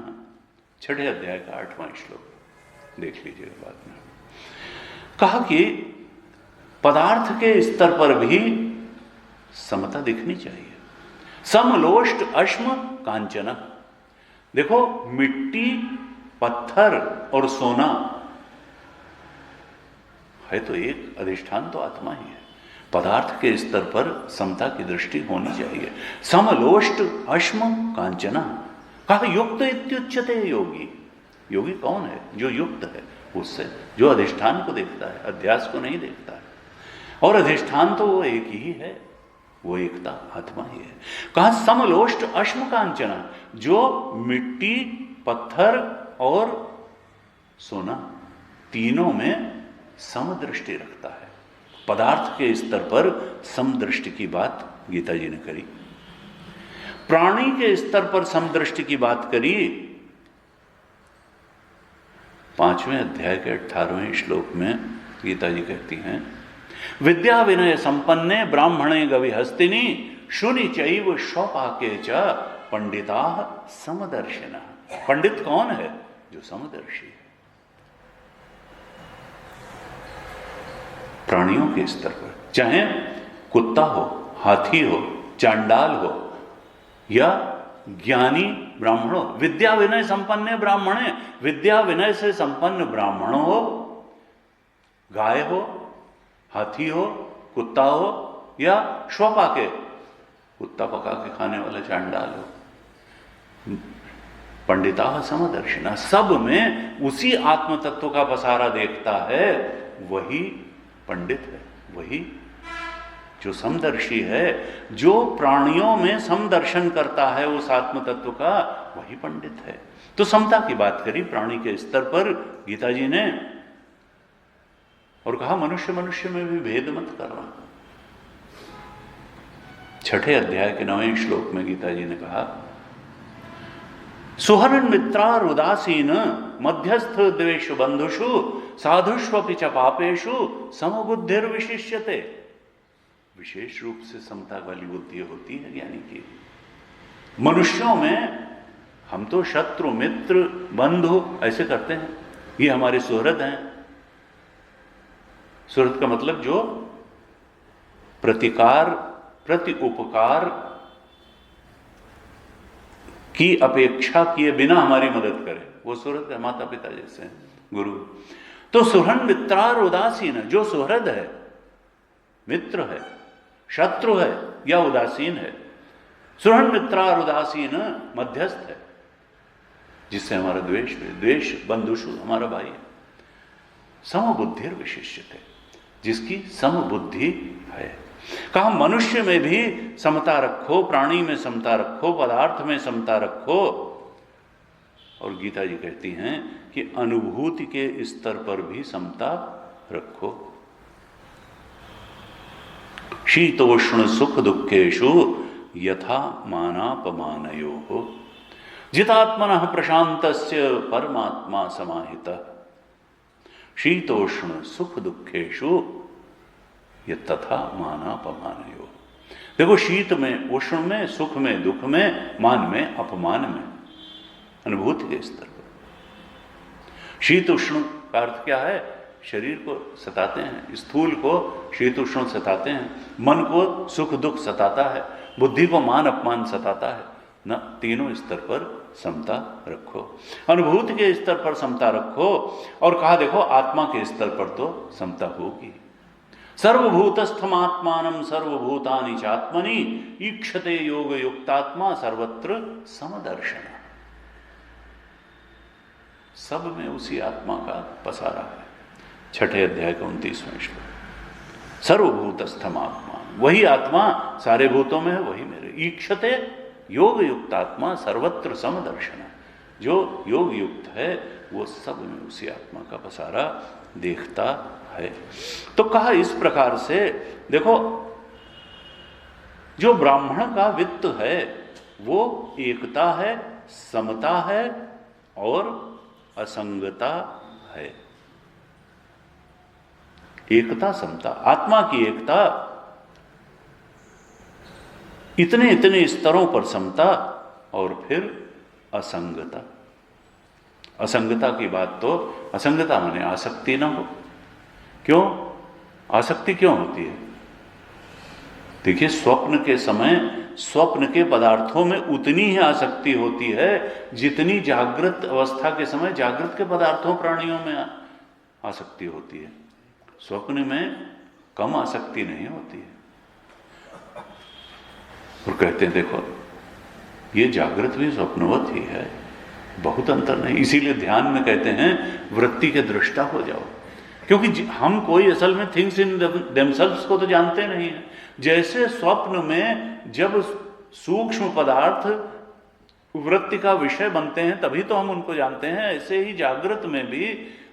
6ठे अध्याय का 8वां श्लोक देख लीजिएगा बाद में। कहा कि पदार्थ के स्तर पर भी समता दिखनी चाहिए। समलोष्ट अश्म कांचन। देखो, मिट्टी, पत्थर और सोना है तो एक, अधिष्ठान तो आत्मा ही है। पदार्थ के स्तर पर समता की दृष्टि होनी चाहिए। समलोष्ट अश्म कांचना। कहा युक्त इत्युच्यते योगी। योगी कौन है? जो युक्त है उससे, जो अधिष्ठान को देखता है, अध्यास को नहीं देखता है। और अधिष्ठान तो वो एक ही है, वो एकता आत्मा ही है। कहा समलोष्ट अश्म कांचना, जो मिट्टी, पत्थर और सोना तीनों में समदृष्टि रखता है। पदार्थ के स्तर पर समदृष्टि की बात गीता जी ने करी। प्राणी के स्तर पर समदृष्टि की बात करी 5वें अध्याय के 18वें श्लोक में। गीता जी कहती हैं, विद्या विनय संपन्ने ब्राह्मणे गविहस्तिनी शुनि चैव स्वपाके च पंडिता समदर्शिना। पंडित कौन है? जो समदर्शी है। प्राणियों के स्तर पर, चाहे कुत्ता हो, हाथी हो, चांडाल हो या ज्ञानी ब्राह्मण हो, विद्या विनय संपन्न ब्राह्मण है, विद्या विनय से संपन्न ब्राह्मण हो, गाय हो, हाथी हो, कुत्ता हो या श्वपाके, कुत्ता पका के खाने वाला चांडाल हो, पंडिता समदर्शिना, सब में उसी आत्म तत्व का पसारा देखता है, वही पंडित है, वही जो समदर्शी है, जो प्राणियों में समदर्शन करता है उस आत्म तत्व का, वही पंडित है। तो समता की बात करी प्राणी के स्तर पर गीता जी ने, और कहा मनुष्य मनुष्य में भी भेद मत करना। 6ठे अध्याय के 9वें श्लोक में गीता जी ने कहा, सुहरन मित्रार उदासीन मध्यस्थ द्वेष बंधुषु साधुष्वपि च पापेषु समबुद्धिर विशिष्यते। विशेष रूप से समता वाली बुद्धि होती है ज्ञानी की। मनुष्यों में हम तो शत्रु मित्र बंधु ऐसे करते हैं, ये हमारे सुहृद हैं। सुहृद का मतलब जो प्रतिकार प्रति उपकार की अपेक्षा किए बिना हमारी मदद करे, वो सुहृद है। माता पिता जैसे हैं, गुरु। तो सुहृद मित्रार उदासीन, जो सुहृद है, मित्र है, शत्रु है या उदासीन है। सुहृद मित्रार उदासीन मध्यस्थ है, जिससे हमारा द्वेष है, द्वेष बंधुषु हमारा भाई है। समबुद्धिर विशिष्यते, जिसकी समबुद्धि है। कहा मनुष्य में भी समता रखो, प्राणी में समता रखो, पदार्थ में समता रखो। और गीता जी कहती हैं कि अनुभूति के स्तर पर भी समता रखो। शीतोष्ण सुख दुखेषु यथा मानापमानयोः जितात्मनः प्रशान्तस्य परमात्मा समाहितः। शीतोष्ण सुख दुखेषु ये तथा मानापमानयो। देखो, शीत में, उष्ण में, सुख में, दुख में, मान में, अपमान में, अनुभूति के स्तर पर। शीत उष्ण का अर्थ क्या है? शरीर को सताते हैं, स्थूल को शीत उष्ण सताते हैं, मन को सुख दुख सताता है, बुद्धि को मान अपमान सताता है न। तीनों स्तर पर समता रखो, अनुभूति के स्तर पर समता रखो। और कहा देखो, आत्मा के स्तर पर तो समता होगी। सर्वभूतस्थमात्मानं सर्वभूतानि चात्मनि ईक्षते योग युक्तात्मा सर्वत्र समदर्शन। सब में उसी आत्मा का पसारा है। छठे अध्याय का 29वां श्लोक। सर्वभूतस्थम आत्मा, वही आत्मा सारे भूतों में है, वही मेरे। ईक्षते योग युक्तात्मा सर्वत्र समदर्शन। जो योग युक्त है वो सब में उसी आत्मा का पसारा देखता है। तो कहा इस प्रकार से देखो, जो ब्राह्मण का वित्त है वो एकता है, समता है और असंगता है। एकता, समता, आत्मा की एकता, इतने इतने स्तरों पर समता, और फिर असंगता। असंगता की बात तो, असंगता माने आसक्ति ना हो। क्यों आसक्ति क्यों होती है? देखिए, स्वप्न के समय स्वप्न के पदार्थों में उतनी ही आसक्ति होती है जितनी जागृत अवस्था के समय जागृत के पदार्थों प्राणियों में आसक्ति होती है। स्वप्न में कम आसक्ति नहीं होती है। और कहते हैं देखो, ये जागृत भी स्वप्नवत ही है, बहुत अंतर नहीं। इसीलिए ध्यान में कहते हैं वृत्ति के दृष्टा हो जाओ, क्योंकि हम कोई असल में थिंग्स इन देमसेल्व्स को तो जानते नहीं है। जैसे स्वप्न में जब सूक्ष्म पदार्थ वृत्ति का विषय बनते हैं तभी तो हम उनको जानते हैं, ऐसे ही जागृत में भी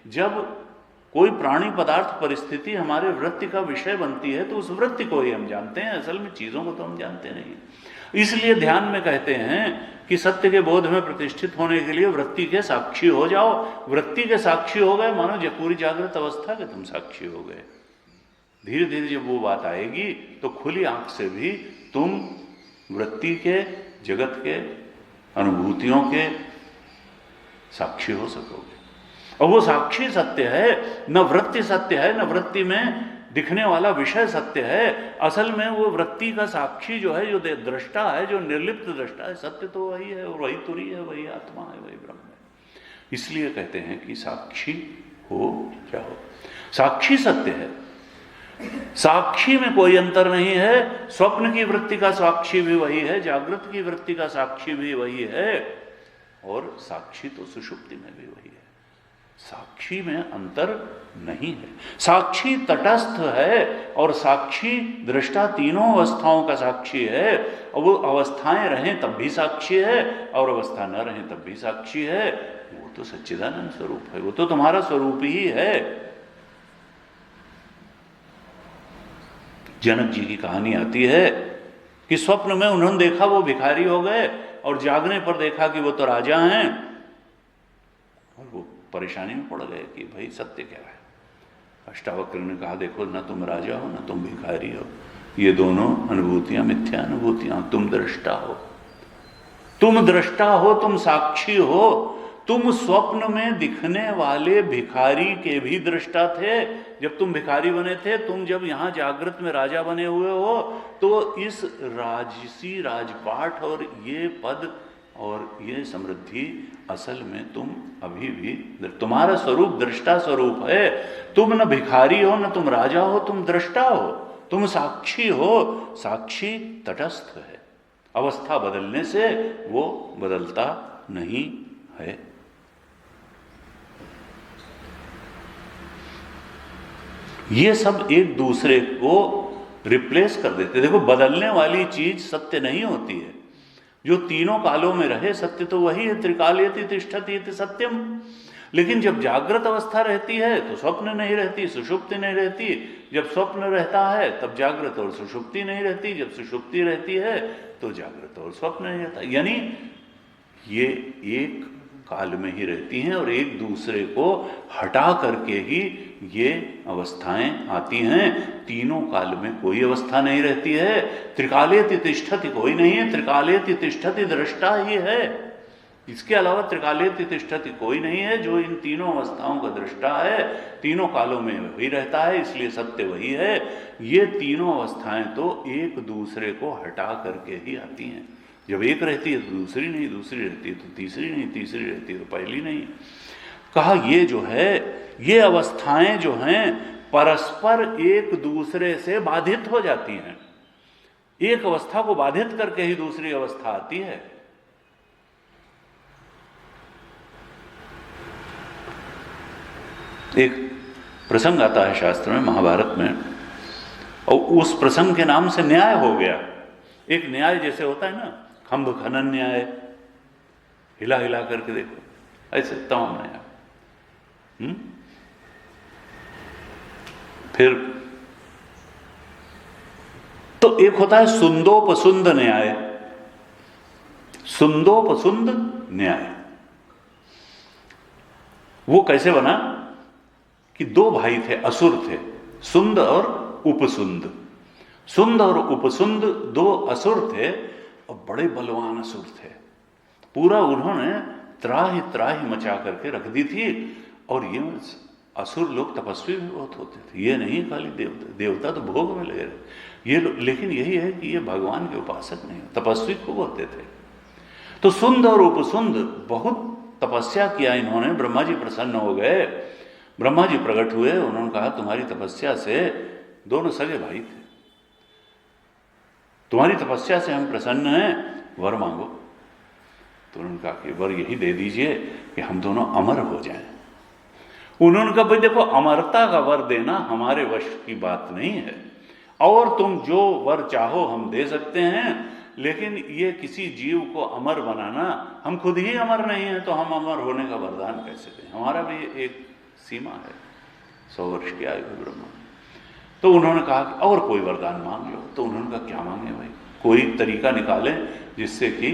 जब कोई प्राणी पदार्थ परिस्थिति हमारे वृत्ति का विषय बनती है तो उस वृत्ति को ही हम जानते हैं, असल में चीजों को तो हम जानते नहीं। इसलिए ध्यान में कहते हैं कि सत्य के बोध में प्रतिष्ठित होने के लिए वृत्ति के साक्षी हो जाओ। वृत्ति के साक्षी हो गए मानो जब पूरी जागृत अवस्था के तुम साक्षी हो गए। धीरे धीरे जब वो बात आएगी तो खुली आंख से भी तुम वृत्ति के, जगत के, अनुभूतियों के साक्षी हो सकोगे। और वो साक्षी सत्य है, न वृत्ति सत्य है, न वृत्ति में दिखने वाला विषय सत्य है। असल में वो वृत्ति का साक्षी जो है, जो दृष्टा है, जो निर्लिप्त दृष्टा है, सत्य तो वही है, वही तुरी है, वही आत्मा है, वही ब्रह्म है। इसलिए कहते हैं कि साक्षी हो जाओ। साक्षी सत्य है, साक्षी में कोई अंतर नहीं है। स्वप्न की वृत्ति का साक्षी भी वही है, जागृत की वृत्ति का साक्षी भी वही है, और साक्षी तो सुषुप्ति में भी वही है। साक्षी में अंतर नहीं है। साक्षी तटस्थ है और साक्षी दृष्टा तीनों अवस्थाओं का साक्षी है। और वो अवस्थाएं रहें तब भी साक्षी है और अवस्था न रहें तब भी साक्षी है। वो तो सच्चिदानंद स्वरूप है, वो तो तुम्हारा स्वरूप ही है। जनक जी की कहानी आती है कि स्वप्न में उन्होंने देखा वो भिखारी हो गए और जागने पर देखा कि वो तो राजा हैं, और वो परेशानी में पड़ गए कि भाई सत्य क्या है। अष्टावक्र ने कहा देखो, ना तुम राजा हो ना तुम भिखारी हो, ये दोनों अनुभूतियां मिथ्या अनुभूतियां। तुम दृष्टा हो, तुम दृष्टा हो, तुम साक्षी हो। तुम स्वप्न में दिखने वाले भिखारी के भी दृष्टा थे। जब तुम भिखारी बने थे, तुम जब यहाँ जागृत में राजा बने हुए हो, तो इस राजसी राजपाट और ये पद और ये समृद्धि असल में तुम अभी भी, तुम्हारा स्वरूप दृष्टा स्वरूप है। तुम न भिखारी हो, न तुम राजा हो, तुम दृष्टा हो, तुम साक्षी हो। साक्षी तटस्थ है, अवस्था बदलने से वो बदलता नहीं है। ये सब एक दूसरे को रिप्लेस कर देते। देखो, बदलने वाली चीज सत्य नहीं होती है। जो तीनों कालों में रहे सत्य तो वही है। त्रिकालयति तिष्ठति इति सत्यम। लेकिन जब जागृत अवस्था रहती है तो स्वप्न नहीं रहती, सुषुप्ति नहीं रहती। जब स्वप्न रहता है तब जागृत और सुषुप्ति नहीं रहती। जब सुषुप्ति रहती है तो जागृत और स्वप्न नहीं रहता। यानी ये एक काल में ही रहती हैं और एक दूसरे को हटा करके ही ये अवस्थाएं आती हैं। तीनों काल में कोई अवस्था नहीं रहती है। त्रिकालेति तिष्ठति कोई नहीं है, त्रिकालेति तिष्ठति दृष्टा ही है। इसके अलावा त्रिकालेति तिष्ठति कोई नहीं है जो इन तीनों अवस्थाओं का दृष्टा है, तीनों कालों में वही रहता है, इसलिए सत्य वही है। ये तीनों अवस्थाएं तो एक दूसरे को हटा करके ही आती हैं। जब एक रहती है तो दूसरी नहीं, दूसरी रहती है तो तीसरी नहीं, तीसरी रहती है तो पहली नहीं। कहा ये जो है, ये अवस्थाएं जो हैं परस्पर एक दूसरे से बाधित हो जाती हैं। एक अवस्था को बाधित करके ही दूसरी अवस्था आती है। एक प्रसंग आता है शास्त्र में, महाभारत में, और उस प्रसंग के नाम से न्याय हो गया। एक न्याय जैसे होता है ना, खंभ खनन न्याय, हिला हिला करके देखो, ऐसे तमाम न्याय। फिर तो एक होता है सुंदोपसुंद न्याय। सुंदोपसुंद न्याय वो कैसे बना कि दो भाई थे, असुर थे, सुंद और उपसुंद। सुंद और उपसुंद दो असुर थे और बड़े बलवान असुर थे। पूरा उन्होंने त्राहि त्राहि मचा करके रख दी थी। और ये असुर लोग तपस्वी भी बहुत होते थे, ये नहीं खाली देवता, देवता तो भोग में लगे रहे ये। लेकिन यही है कि ये भगवान के उपासक नहीं, तपस्वी खूब होते थे। तो सुंद और उपसुंद बहुत तपस्या किया इन्होंने। ब्रह्मा जी प्रसन्न हो गए, ब्रह्मा जी प्रकट हुए, उन्होंने कहा तुम्हारी तपस्या से, दोनों सगे भाई थे, तुम्हारी तपस्या से हम प्रसन्न हैं, वर मांगो। तो उन्होंने कहा कि वर यही दे दीजिए कि हम दोनों अमर हो जाएं। उन्होंने कहा भाई देखो, अमरता का वर देना हमारे वश की बात नहीं है, और तुम जो वर चाहो हम दे सकते हैं, लेकिन ये किसी जीव को अमर बनाना, हम खुद ही अमर नहीं हैं तो हम अमर होने का वरदान कैसे दें? हमारा भी एक सीमा है, 100 वर्ष की आयु है ब्रह्मा। तो उन्होंने कहा कि और कोई वरदान मांग लो। तो उन्होंने कहा क्या मांगे भाई, कोई तरीका निकालें जिससे कि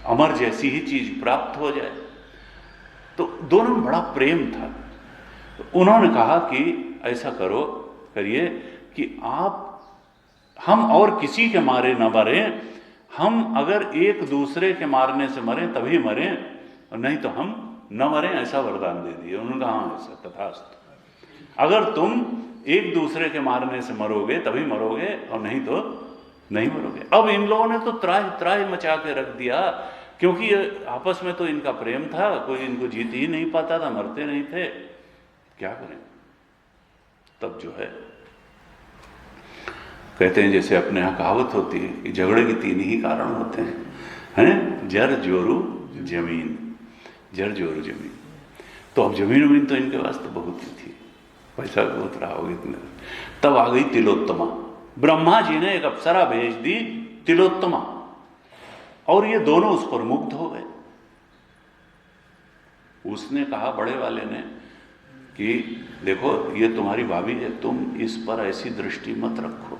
अमर जैसी ही चीज प्राप्त हो जाए। तो दोनों में बड़ा प्रेम था। तो उन्होंने कहा कि ऐसा करिए कि हम और किसी के मारे न मरें, हम अगर एक दूसरे के मारने से मरें तभी मरें, और नहीं तो हम न मरें, ऐसा वरदान दे दिए। उन्होंने कहा हाँ ऐसा तथास्तु। अगर तुम एक दूसरे के मारने से मरोगे तभी मरोगे, और नहीं तो नहीं मरोगे। अब इन लोगों ने तो त्राहि त्राहि मचा के रख दिया, क्योंकि आपस में तो इनका प्रेम था, कोई इनको जीत ही नहीं पाता था, मरते नहीं थे, क्या करें। तब जो है कहते हैं, जैसे अपने यहाँ कहावत होती है कि झगड़े के 3 ही कारण होते हैं, जर जोरू जमीन, जर जोरू जमीन। तो अब जमीन तो इनके पास तो बहुत ही थी, पैसा बहुत रहा होगा इतने। तब आ गई तिलोत्तमा। ब्रह्मा जी ने एक अप्सरा भेज दी, तिलोत्तमा, और ये दोनों उस पर मुग्ध हो गए। उसने कहा बड़े वाले ने कि देखो ये तुम्हारी भाभी है, तुम इस पर ऐसी दृष्टि मत रखो।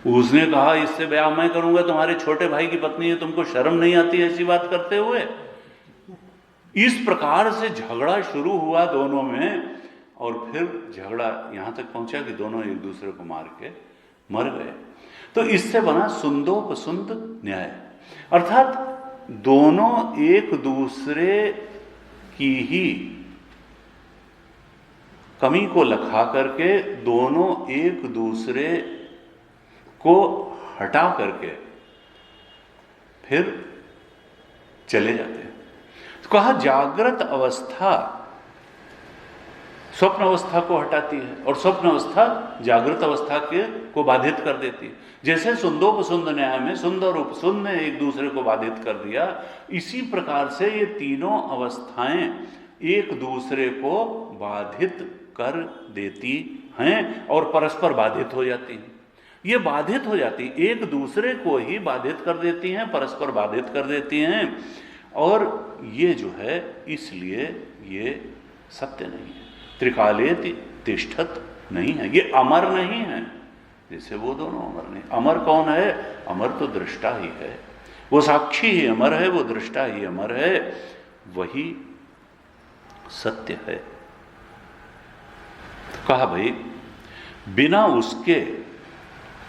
उसने कहा इससे ब्याह मैं करूंगा, तुम्हारे छोटे भाई की पत्नी है, तुमको शर्म नहीं आती ऐसी बात करते हुए। इस प्रकार से झगड़ा शुरू हुआ दोनों में, और फिर झगड़ा यहां तक पहुंचा कि दोनों एक दूसरे को मार के मर गए। तो इससे बना सुंदोपसुंद न्याय, अर्थात दोनों एक दूसरे की ही कमी को लखा करके, दोनों एक दूसरे को हटा करके फिर चले जाते हैं। तो कहा जागृत अवस्था स्वप्न अवस्था को हटाती है, और स्वप्न अवस्था जागृत अवस्था को बाधित कर देती है। जैसे सुंदोपसुंद न्याय में सुंद और उपसुंद ने एक दूसरे को बाधित कर दिया, इसी प्रकार से ये तीनों अवस्थाएं एक दूसरे को बाधित कर देती हैं और परस्पर बाधित हो जाती हैं। ये बाधित हो जाती, एक दूसरे को ही बाधित कर देती हैं, परस्पर बाधित कर देती हैं। और ये जो है, इसलिए ये सत्य नहीं है, त्रिकालेति तिष्ठत नहीं है, ये अमर नहीं है। जैसे वो दोनों अमर नहीं। अमर कौन है? अमर तो दृष्टा ही है, वो साक्षी ही अमर है, वो दृष्टा ही अमर है, वही सत्य है। कहा भाई बिना उसके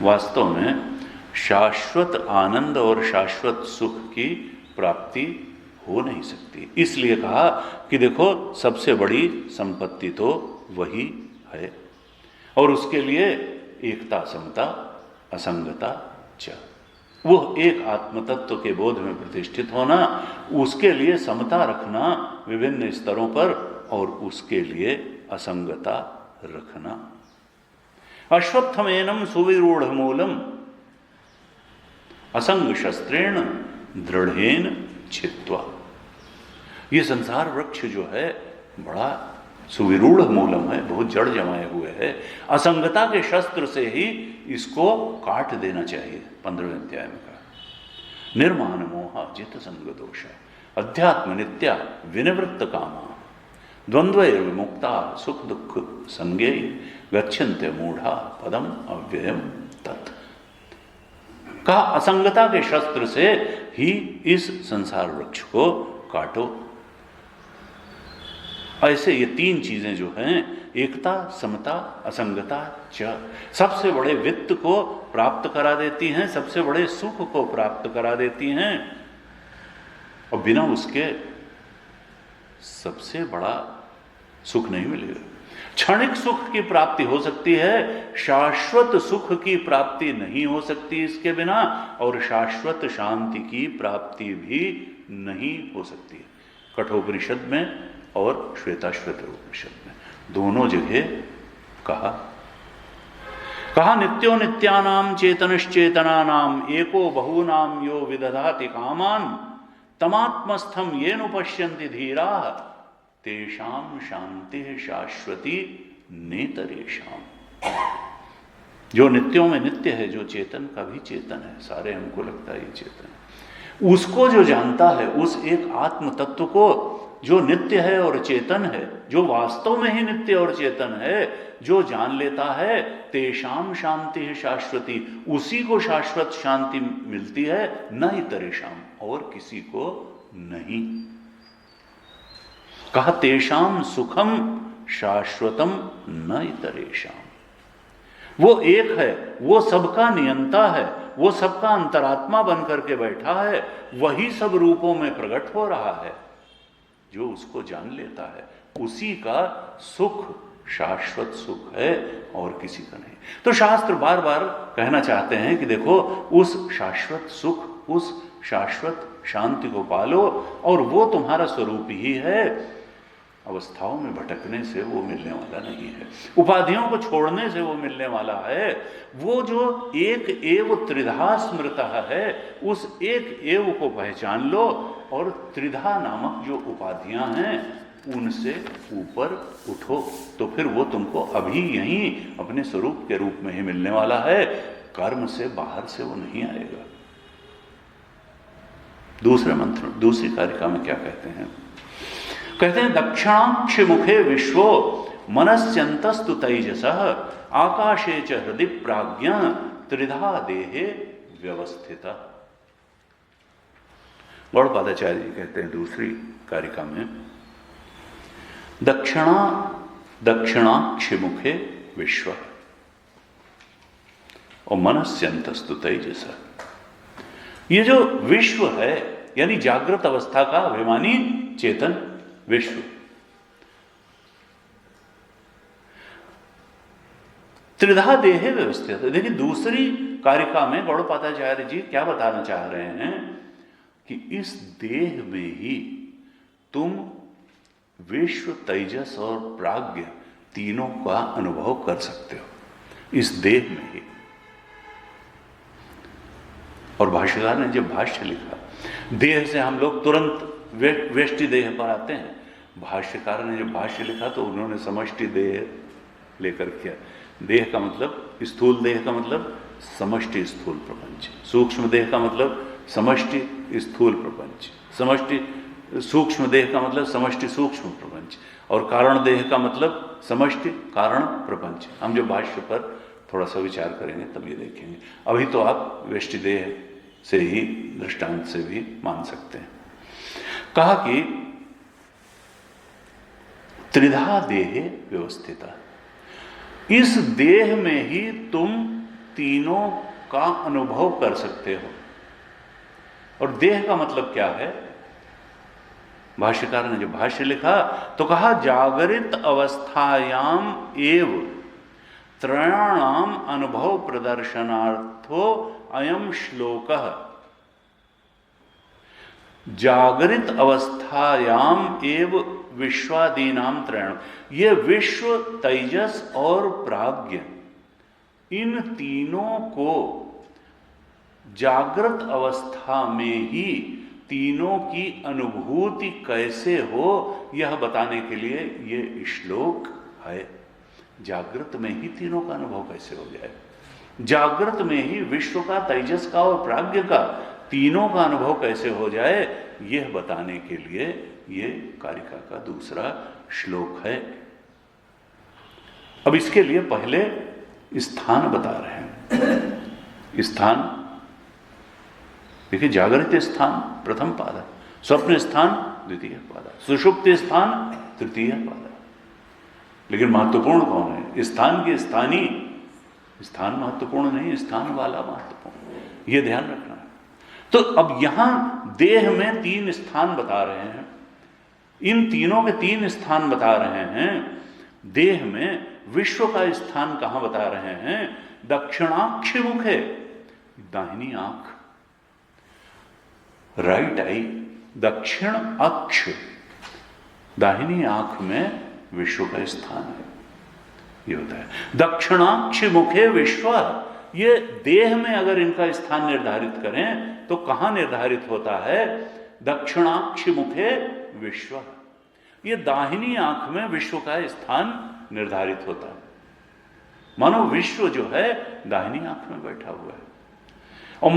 वास्तव में शाश्वत आनंद और शाश्वत सुख की प्राप्ति हो नहीं सकती। इसलिए कहा कि देखो सबसे बड़ी संपत्ति तो वही है, और उसके लिए एकता, समता, असंगता च, वो एक आत्म तत्व के बोध में प्रतिष्ठित होना, उसके लिए समता रखना विभिन्न स्तरों पर, और उसके लिए असंगता रखना। अश्वत्थमेनं सुविरूढ़ मूलम असंग शस्त्रेण दृढ़ेन छित्त्वा। ये संसार वृक्ष जो है बड़ा सुविरूढ़ मूलम है, बहुत जड़ जमाए हुए है। असंगता के शस्त्र से ही इसको काट देना चाहिए। 15वें अध्याय में कहा निर्माण मोहा जित संग दोष अध्यात्म नित्या विनिवृत्त कामा द्वंद्वैर विमुक्ता सुख दुख संगे गच्छन्ते मूढ़ा पदम अव्ययम तत्। कहा असंगता के शस्त्र से ही इस संसार वृक्ष को काटो। ऐसे ये तीन चीजें जो हैं, एकता, समता, असंगता च, सबसे बड़े वित्त को प्राप्त करा देती हैं, सबसे बड़े सुख को प्राप्त करा देती हैं, और बिना उसके सबसे बड़ा सुख नहीं मिलेगा। क्षणिक सुख की प्राप्ति हो सकती है, शाश्वत सुख की प्राप्ति नहीं हो सकती इसके बिना, और शाश्वत शांति की प्राप्ति भी नहीं हो सकती है। कठोपनिषद में और श्वेताश्वतर उपनिषद में दोनों जगह कहा नित्यो नित्यानाम चेतनश्चेतनानाम एको बहूनाम यो विदधाति कामान तमात्मस्थम येनु पश्यन्ति धीराः तेषाम शांति शाश्वती नेतरेषाम। जो नित्यों में नित्य है, जो चेतन का भी चेतन है, सारे हमको लगता है ये चेतन है, उसको जो जानता है, उस एक आत्म तत्व को जो नित्य है और चेतन है, जो वास्तव में ही नित्य और चेतन है, जो जान लेता है, तेषाम शांति है शाश्वती, उसी को शाश्वत शांति मिलती है, न इतरेषाम, और किसी को नहीं। कहा तेषाम सुखम शाश्वतम न इतरेषाम। वो एक है, वो सबका नियंता है, वो सबका अंतरात्मा बनकर के बैठा है, वही सब रूपों में प्रकट हो रहा है। जो उसको जान लेता है उसी का सुख शाश्वत सुख है, और किसी का नहीं। तो शास्त्र बार बार कहना चाहते हैं कि देखो उस शाश्वत सुख, उस शाश्वत शांति को पालो, और वो तुम्हारा स्वरूप ही है। अवस्थाओं में भटकने से वो मिलने वाला नहीं है, उपाधियों को छोड़ने से वो मिलने वाला है। वो जो एक एव त्रिधा स्मृतः है, उस एक एव को पहचान लो, और त्रिधा नामक जो उपाधियां हैं उनसे ऊपर उठो, तो फिर वो तुमको अभी यहीं अपने स्वरूप के रूप में ही मिलने वाला है। कर्म से बाहर से वो नहीं आएगा। दूसरे मंत्र, दूसरी कारिका में क्या कहते हैं? कहते हैं दक्षिणाक्ष मुखे विश्वो मनस्यंतस्तु तैजसः आकाशे च हृदि प्राज्ञा त्रिधा देहे व्यवस्थिता। गौड़पादाचार्य जी कहते हैं दूसरी कारिका में दक्षिणाक्ष मुखे विश्व और मनस्यंतस्तु तैजसः। ये जो विश्व है यानी जागृत अवस्था का अभिमानी चेतन विश्व, त्रिधा देहे व्यवस्थित है। देखिए दूसरी कारिका में गौड़पादाचार्य जी क्या बताना चाह रहे हैं कि इस देह में ही तुम विश्व, तेजस और प्राज्ञ तीनों का अनुभव कर सकते हो, इस देह में ही। और भाष्यकार ने जब भाष्य लिखा, देह से हम लोग तुरंत वेष्टि देह पर आते हैं। भाष्यकार ने जब भाष्य लिखा तो उन्होंने समष्टि देह लेकर किया। देह का मतलब, स्थूल देह का मतलब समष्टि स्थूल प्रपंच, सूक्ष्म देह का मतलब समष्टि स्थूल प्रपंच, समष्टि सूक्ष्म देह का मतलब समष्टि सूक्ष्म प्रपंच, और कारण देह का मतलब समष्टि कारण प्रपंच। हम जब भाष्य पर थोड़ा सा विचार करेंगे तब ये देखेंगे। अभी तो आप वेष्टि देह से ही दृष्टांत से भी मान सकते हैं। कहा कि त्रिधा देहे व्यवस्थिता, इस देह में ही तुम तीनों का अनुभव कर सकते हो। और देह का मतलब क्या है? भाष्यकार ने जो भाष्य लिखा तो कहा जागरित अवस्थायाम एव त्रयाणाम अनुभव प्रदर्शनार्थो अयम श्लोकः। जागृत अवस्थायाम एव विश्वादीनाम त्रयण, ये विश्व, तेजस और प्राज्ञ, इन तीनों को जागृत अवस्था में ही तीनों की अनुभूति कैसे हो, यह बताने के लिए ये श्लोक है। जागृत में ही तीनों का अनुभव कैसे हो जाए, जागृत में ही विश्व का, तेजस का और प्राज्ञ का, तीनों का अनुभव कैसे हो जाए, यह बताने के लिए ये कारिका का दूसरा श्लोक है। अब इसके लिए पहले स्थान बता रहे हैं। स्थान देखिए, जागृत स्थान प्रथम पाद है, स्वप्न स्थान द्वितीय पाद है, सुषुप्त स्थान तृतीय पाद है। लेकिन महत्वपूर्ण कौन है? स्थान के स्थानी, स्थान महत्वपूर्ण नहीं, स्थान वाला महत्वपूर्ण, यह ध्यान रखना है। तो अब यहां देह में 3 स्थान बता रहे हैं, इन तीनों के 3 स्थान बता रहे हैं। देह में विश्व का स्थान कहां बता रहे हैं? दक्षिणाक्ष मुख है, दाहिनी आंख, राइट आई, दक्षिण अक्ष, दाहिनी आंख में विश्व का स्थान है। ये होता है दक्षिणाक्ष मुखे विश्व। ये देह में अगर इनका स्थान निर्धारित करें तो कहां निर्धारित होता है? दक्षिणाक्ष मुखे विश्व। ये दाहिनी आंख में विश्व का स्थान निर्धारित होता है। मानो विश्व जो है दाहिनी आंख में बैठा हुआ है। और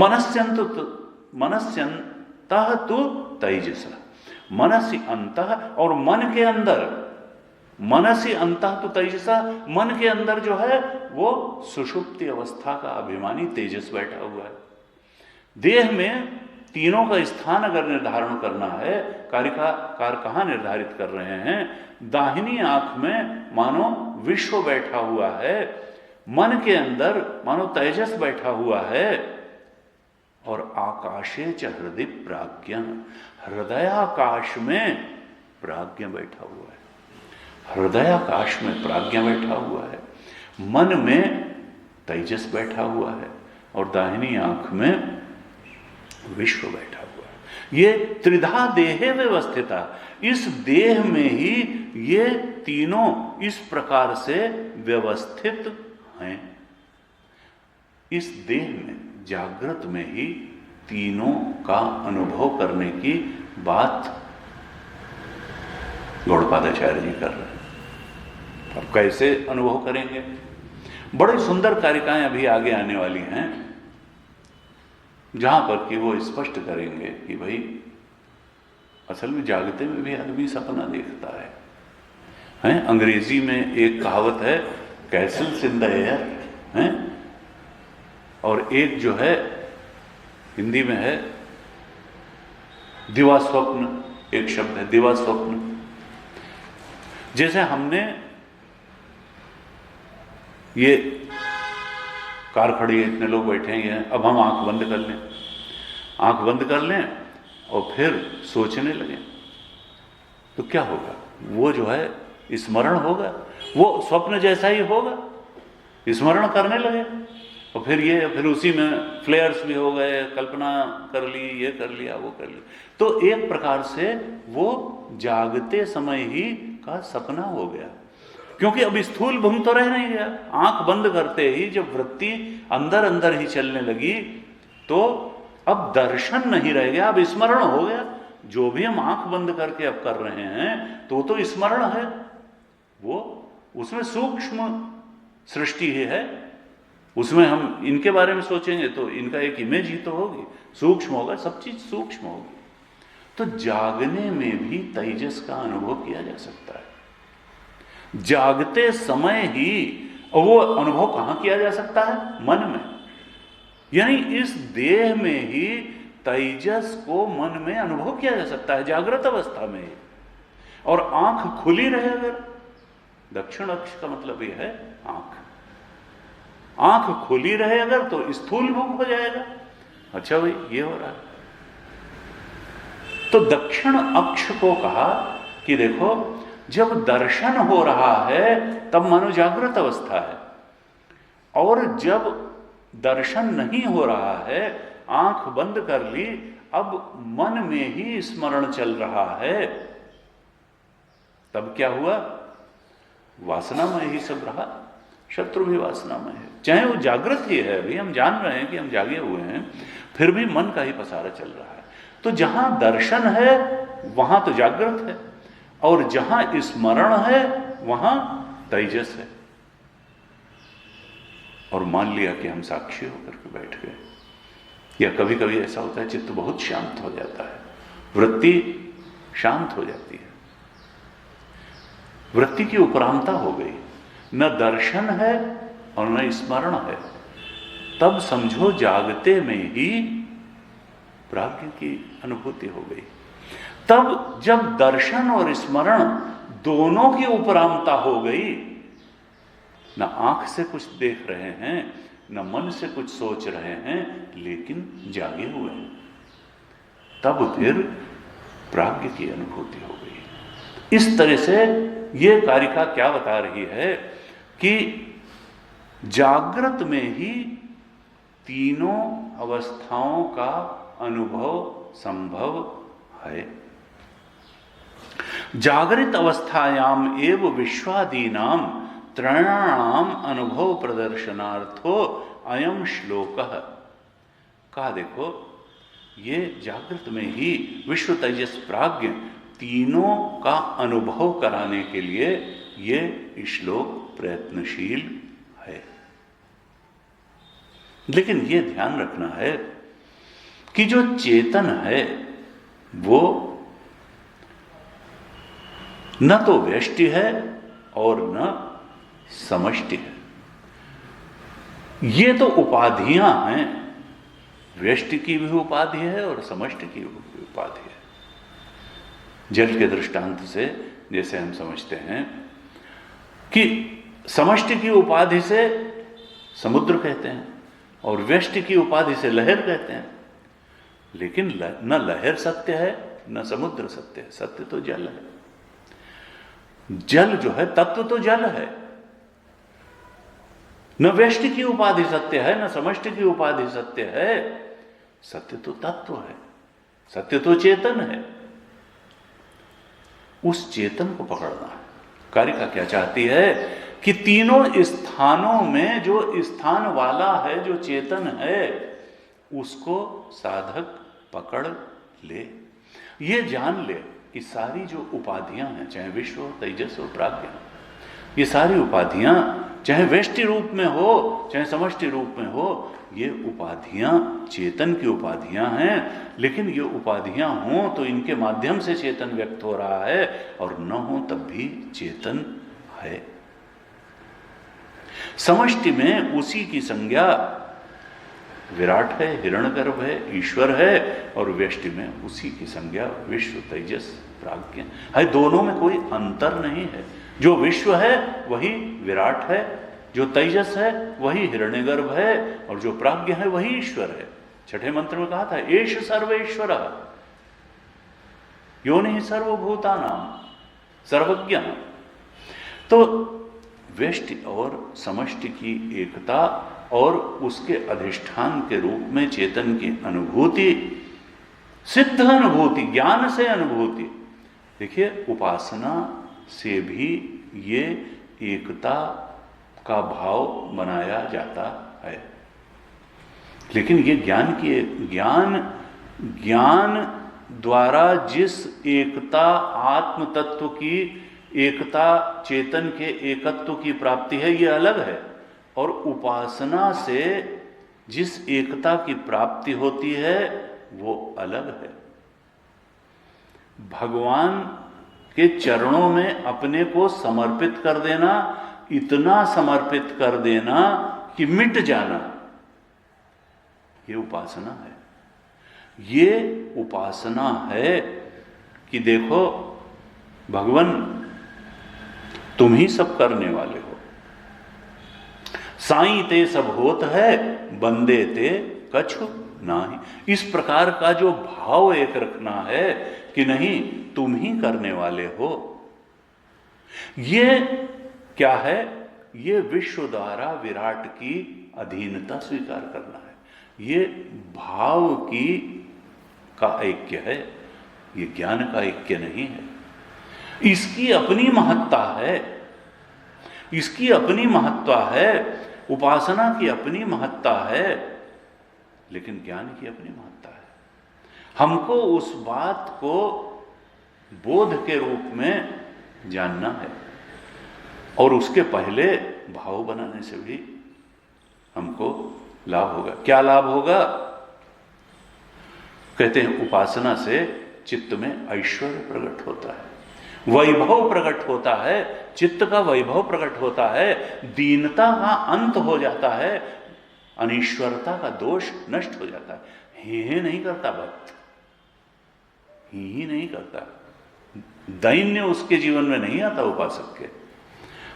मनस्यंतः तो तेजसा, मनसी अंतः, और मन के अंदर, मनसी अंतः तो तेजसा, मन के अंदर जो है वो सुषुप्ति अवस्था का अभिमानी तेजस बैठा हुआ है। देह में तीनों का स्थान अगर निर्धारण करना है, कारिकाकार कहां निर्धारित कर रहे हैं? दाहिनी आंख में मानो विश्व बैठा हुआ है, मन के अंदर मानो तेजस बैठा हुआ है, और आकाशे च हृदय प्राज्ञ, हृदयाकाश में प्राज्ञ बैठा हुआ है। हृदयाकाश में प्राज्ञ बैठा हुआ है, मन में तेजस बैठा हुआ है, और दाहिनी आंख में विश्व बैठा हुआ है। ये त्रिधा देहे व्यवस्थिता, इस देह में ही ये तीनों इस प्रकार से व्यवस्थित हैं। इस देह में, जागृत में ही तीनों का अनुभव करने की बात गौड़पादाचार्य जी कर रहे हैं। अब कैसे अनुभव करेंगे? बड़ी सुंदर कारिकाएं अभी आगे आने वाली हैं, जहां पर कि वो स्पष्ट करेंगे कि भाई असल में जागते में भी आदमी सपना देखता है। अंग्रेजी में एक कहावत है, कैसल्स इन द एयर है, और एक जो है हिंदी में है दिवा स्वप्न, एक शब्द है दिवा स्वप्न। जैसे हमने ये कार खड़ी है, इतने लोग बैठे हैं, अब हम आंख बंद कर लें, आंख बंद कर लें और फिर सोचने लगें, तो क्या होगा? वो जो है स्मरण होगा, वो स्वप्न जैसा ही होगा, स्मरण करने लगे, और फिर उसी में फ्लेयर्स भी हो गए, कल्पना कर ली, ये कर लिया, वो कर लिया। तो एक प्रकार से वो जागते समय ही का सपना हो गया, क्योंकि अब स्थूल भूमि तो रह नहीं गया। आंख बंद करते ही जब वृत्ति अंदर अंदर ही चलने लगी तो अब दर्शन नहीं रह गया, अब स्मरण हो गया। जो भी हम आंख बंद करके अब कर रहे हैं तो स्मरण है, वो उसमें सूक्ष्म सृष्टि ही है। उसमें हम इनके बारे में सोचेंगे तो इनका एक इमेज ही तो होगी, सूक्ष्म होगा, सब चीज सूक्ष्म होगी। तो जागने में भी तेजस का अनुभव किया जा सकता है। जागते समय ही, और वो अनुभव कहां किया जा सकता है? मन में। यानी इस देह में ही तेजस को मन में अनुभव किया जा सकता है, जागृत अवस्था में ही। और आंख खुली रहे अगर, दक्षिण अक्ष का मतलब यह है आंख, आंख खुली रहे अगर तो स्थूल भोग हो जाएगा। अच्छा भाई ये हो रहा है, तो दक्षिण अक्ष को कहा कि देखो जब दर्शन हो रहा है तब मानो जागृत अवस्था है, और जब दर्शन नहीं हो रहा है, आंख बंद कर ली, अब मन में ही स्मरण चल रहा है, तब क्या हुआ? वासनामय ही सब रहा, शत्रु भी वासनामय है। चाहे वो जागृत ही है, अभी हम जान रहे हैं कि हम जागे हुए हैं, फिर भी मन का ही पसारा चल रहा है। तो जहां दर्शन है वहां तो जागृत है, और जहां स्मरण है वहां तेजस है। और मान लिया कि हम साक्षी होकर के बैठ गए, या कभी कभी ऐसा होता है चित्त बहुत शांत हो जाता है, वृत्ति शांत हो जाती है, वृत्ति की उपरामता हो गई, न दर्शन है और न स्मरण है, तब समझो जागते में ही प्राज्ञ की अनुभूति हो गई। तब जब दर्शन और स्मरण दोनों की उपरामता हो गई, न आंख से कुछ देख रहे हैं, न मन से कुछ सोच रहे हैं, लेकिन जागे हुए हैं, तब फिर प्राज्ञ की अनुभूति हो गई। इस तरह से यह कारिका क्या बता रही है कि जागृत में ही तीनों अवस्थाओं का अनुभव संभव है। जागृत अवस्थायाम एव विश्वादीनाम त्रयाणाम अनुभव प्रदर्शनार्थो अयम श्लोकः। कहा देखो ये जागृत में ही विश्व तेजस प्राज्ञ तीनों का अनुभव कराने के लिए ये श्लोक प्रयत्नशील है। लेकिन ये ध्यान रखना है कि जो चेतन है वो न तो व्यष्टि है और न समष्टि है। ये तो उपाधियां हैं, व्यष्टि की भी उपाधि है और समष्टि की भी उपाधि है। जल के दृष्टांत से जैसे हम समझते हैं कि समष्टि की उपाधि से समुद्र कहते हैं और व्यष्टि की उपाधि से लहर कहते हैं, लेकिन न लहर सत्य है न समुद्र सत्य है, सत्य तो जल है। जल जो है तत्व तो जल है, न व्यष्टि की उपाधि सत्य है न समष्टि की उपाधि सत्य है, सत्य तो तत्व है, सत्य तो चेतन है। उस चेतन को पकड़ना है। कारिका क्या चाहती है कि तीनों स्थानों में जो स्थान वाला है, जो चेतन है, उसको साधक पकड़ ले, ये जान ले कि सारी जो उपाधियां हैं, चाहे विश्व हो, तेजस हो, प्राज्ञ, ये सारी उपाधियां चाहे व्यष्टि रूप में हो चाहे समष्टि रूप में हो, ये उपाधियां चेतन की उपाधियां हैं। लेकिन ये उपाधियां हों तो इनके माध्यम से चेतन व्यक्त हो रहा है, और न हो तब भी चेतन है। समष्टि में उसी की संज्ञा विराट है, हिरण्यगर्भ है, ईश्वर है, और व्यष्टि में उसी की संज्ञा विश्व, तेजस, प्राज्ञ है। दोनों में कोई अंतर नहीं है। जो विश्व है वही विराट है, जो तेजस है वही हिरण्यगर्भ है, और जो प्राज्ञ है वही ईश्वर है। छठे मंत्र में कहा था एष सर्वेश्वर योनि सर्वभूतानां सर्वज्ञ। तो व्यष्टि और समष्टि की एकता और उसके अधिष्ठान के रूप में चेतन की अनुभूति, सिद्ध अनुभूति, ज्ञान से अनुभूति। देखिए उपासना से भी ये एकता का भाव बनाया जाता है, लेकिन ये ज्ञान द्वारा जिस एकता, आत्म तत्व की एकता, चेतन के एकत्व की प्राप्ति है, ये अलग है। और उपासना से जिस एकता की प्राप्ति होती है वो अलग है। भगवान के चरणों में अपने को समर्पित कर देना, इतना समर्पित कर देना कि मिट जाना, ये उपासना है। ये उपासना है कि देखो भगवन तुम ही सब करने वाले हो। साईं ते सब होत है, बंदे ते कछु नाही। इस प्रकार का जो भाव एक रखना है कि नहीं तुम ही करने वाले हो, ये क्या है? ये विश्व द्वारा विराट की अधीनता स्वीकार करना है। ये भाव की का ऐक्य है, ये ज्ञान का ऐक्य नहीं है। इसकी अपनी महत्ता है, इसकी अपनी महत्ता है, उपासना की अपनी महत्ता है, लेकिन ज्ञान की अपनी महत्ता है। हमको उस बात को बोध के रूप में जानना है, और उसके पहले भाव बनाने से भी हमको लाभ होगा। क्या लाभ होगा? कहते हैं उपासना से चित्त में ऐश्वर्य प्रकट होता है, वैभव प्रकट होता है, चित्त का वैभव प्रकट होता है, दीनता का अंत हो जाता है, अनीश्वरता का दोष नष्ट हो जाता है। ही नहीं करता भक्त, ही नहीं करता, दैन्य उसके जीवन में नहीं आता उपासक के।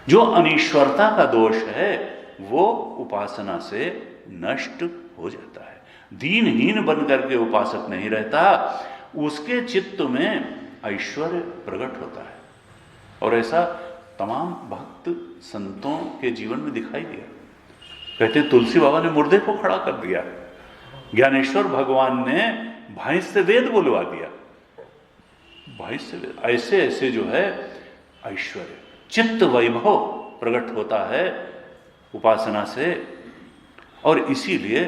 जो अनीश्वरता का दोष है वो उपासना से नष्ट हो जाता है। दीनहीन बन करके उपासक नहीं रहता, उसके चित्त में ऐश्वर्य प्रकट होता है। और ऐसा तमाम भक्त संतों के जीवन में दिखाई दिया। कहते तुलसी बाबा ने मुर्दे को खड़ा कर दिया, ज्ञानेश्वर भगवान ने भैंस से वेद बुलवा दिया, भैंस से वेद। ऐसे ऐसे जो है ऐश्वर्य, चित्त वैभव प्रकट होता है उपासना से, और इसीलिए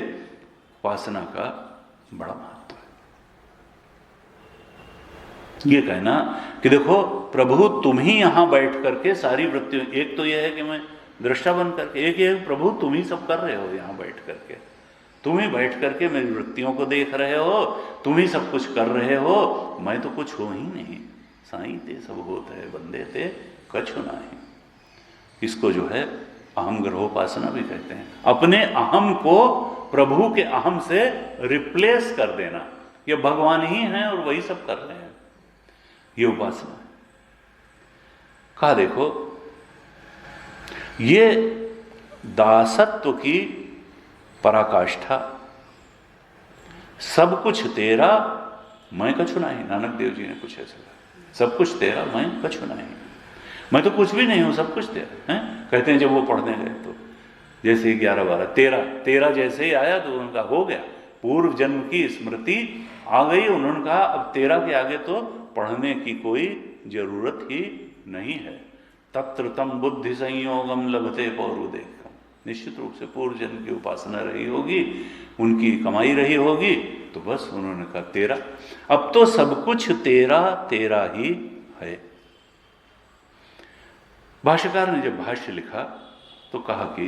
उपासना का बड़ा महत्व है। ये कहना कि देखो प्रभु तुम ही यहां बैठ करके सारी वृत्तियों, एक तो यह है कि मैं दृष्टा बन करके, एक ये प्रभु तुम ही सब कर रहे हो यहां बैठ करके, तुम ही बैठ करके मेरी वृत्तियों को देख रहे हो, तुम ही सब कुछ कर रहे हो, मैं तो कुछ हो ही नहीं। साईं ते सब होत है, बंदे ते कछु नाही। इसको जो है अहम ग्रहोपासना भी कहते हैं। अपने अहम को प्रभु के अहम से रिप्लेस कर देना, ये भगवान ही हैं और वही सब कर रहे हैं, ये उपासना है। कहा देखो ये दासत्व की पराकाष्ठा, सब कुछ तेरा मैं कछु नहीं। नानक देव जी ने कुछ ऐसा कहा, सब कुछ तेरा मैं कछु नहीं, मैं तो कुछ भी नहीं हूं, सब कुछ तेरा है। कहते हैं जब वो पढ़ने गए तो जैसे 11-12 तेरा जैसे ही आया तो उनका हो गया, पूर्व जन्म की स्मृति आ गई। उन्होंने कहा अब तेरा के आगे तो पढ़ने की कोई जरूरत ही नहीं है। तत्र तम बुद्धि संयोगम लभते पौरुदेकम। निश्चित रूप से पूर्व जन्म की उपासना रही होगी, उनकी कमाई रही होगी, तो बस उन्होंने कहा तेरा, अब तो सब कुछ तेरा तेरा ही है। भाष्यकार ने जब भाष्य लिखा तो कहा कि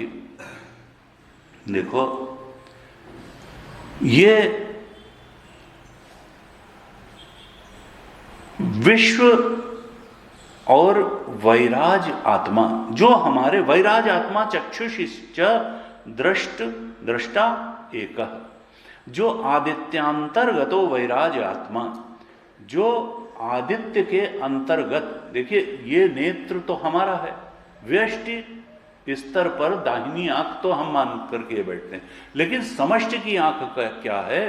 देखो ये विश्व और वैराज आत्मा, जो हमारे वैराज आत्मा चक्षुषिश्च दृष्ट दृष्टा एकः, जो आदित्यांतर्गतो वैराज आत्मा, जो आदित्य के अंतर्गत, देखिए ये नेत्र तो हमारा है, व्यष्टि स्तर पर दाहिनी आंख तो हम मान करके बैठते हैं, लेकिन समष्टि की आंख का क्या है?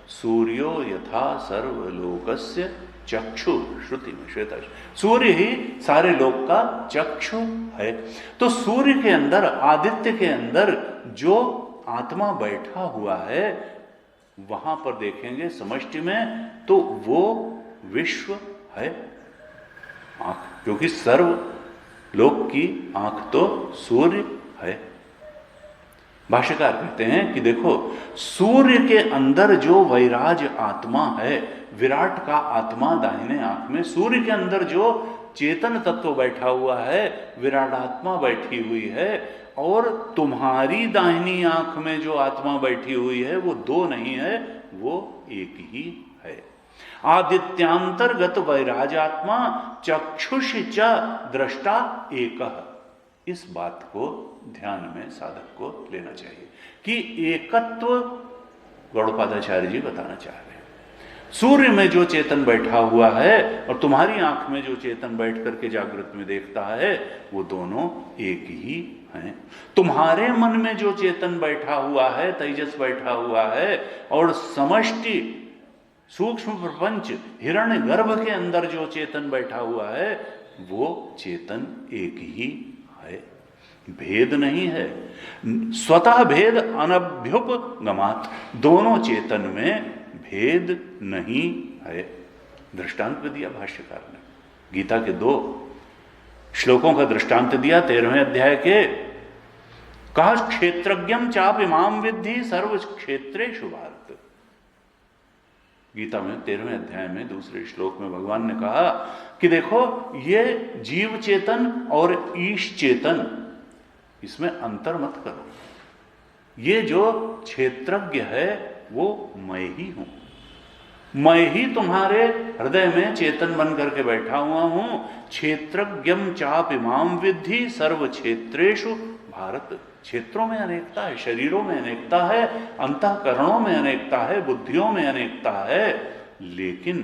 सूर्यो यथा सर्वलोकस्य चक्षु, श्रुति में श्वेता, सूर्य ही सारे लोक का चक्षु है। तो सूर्य के अंदर, आदित्य के अंदर जो आत्मा बैठा हुआ है, वहां पर देखेंगे समष्टि में तो वो विश्व है आंख, क्योंकि सर्व लोक की आंख तो सूर्य है। भाष्यकार कहते हैं कि देखो सूर्य के अंदर जो वैराज आत्मा है, विराट का आत्मा दाहिने आंख में, सूर्य के अंदर जो चेतन तत्व बैठा हुआ है, विराट आत्मा बैठी हुई है, और तुम्हारी दाहिनी आंख में जो आत्मा बैठी हुई है वो दो नहीं है, वो एक ही है। आदित्यांतर्गत वैराजात्मा चक्षुष च दृष्टा एकः। इस बात को ध्यान में साधक को लेना चाहिए कि एकत्व गौड़पादाचार्य जी बताना चाह रहे हैं। सूर्य में जो चेतन बैठा हुआ है और तुम्हारी आंख में जो चेतन बैठ करके जागृत में देखता है, वो दोनों एक ही हैं। तुम्हारे मन में जो चेतन बैठा हुआ है, तेजस बैठा हुआ है, और समष्टि सूक्ष्म प्रपंच हिरण्य गर्भ के अंदर जो चेतन बैठा हुआ है, वो चेतन एक ही है, भेद नहीं है। स्वतः भेद अनभ्युपगमात्, दोनों चेतन में भेद नहीं है। दृष्टांत भी दिया भाष्यकार ने, गीता के 2 श्लोकों का दृष्टांत दिया 13वें अध्याय के। कहा क्षेत्रज्ञम चापि माम विद्धि सर्व क्षेत्रेषु भारत। गीता में 13वें अध्याय में दूसरे श्लोक में भगवान ने कहा कि देखो, ये जीव चेतन और ईश चेतन, इसमें अंतर मत करो। ये जो क्षेत्रज्ञ है वो मैं ही हूं, मैं ही तुम्हारे हृदय में चेतन बन करके बैठा हुआ हूं। क्षेत्रज्ञम चापि माम विद्धि सर्व क्षेत्रेषु भारत। क्षेत्रों में अनेकता है, शरीरों में अनेकता है, अंतःकरणों में अनेकता है, बुद्धियों में अनेकता है, लेकिन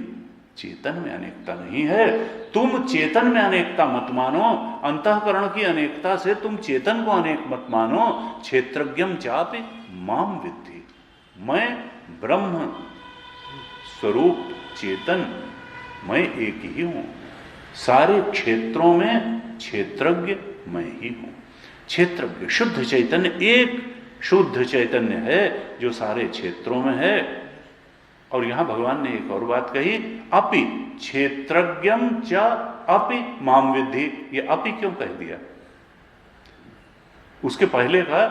चेतन में अनेकता नहीं है। तुम चेतन में अनेकता मत मानो, अंतःकरण की अनेकता से तुम चेतन को अनेक मत मानो। क्षेत्रज्ञम चापि माम विद्धि, मैं ब्रह्म स्वरूप चेतन, मैं एक ही हूं। सारे क्षेत्रों में क्षेत्रज्ञ मैं ही हूं। क्षेत्रज्ञ शुद्ध चैतन्य, एक शुद्ध चैतन्य है जो सारे क्षेत्रों में है। और यहां भगवान ने एक और बात कही, अपि क्षेत्रज्ञम च अपि माम विद्धि। ये अपि क्यों कह दिया? उसके पहले का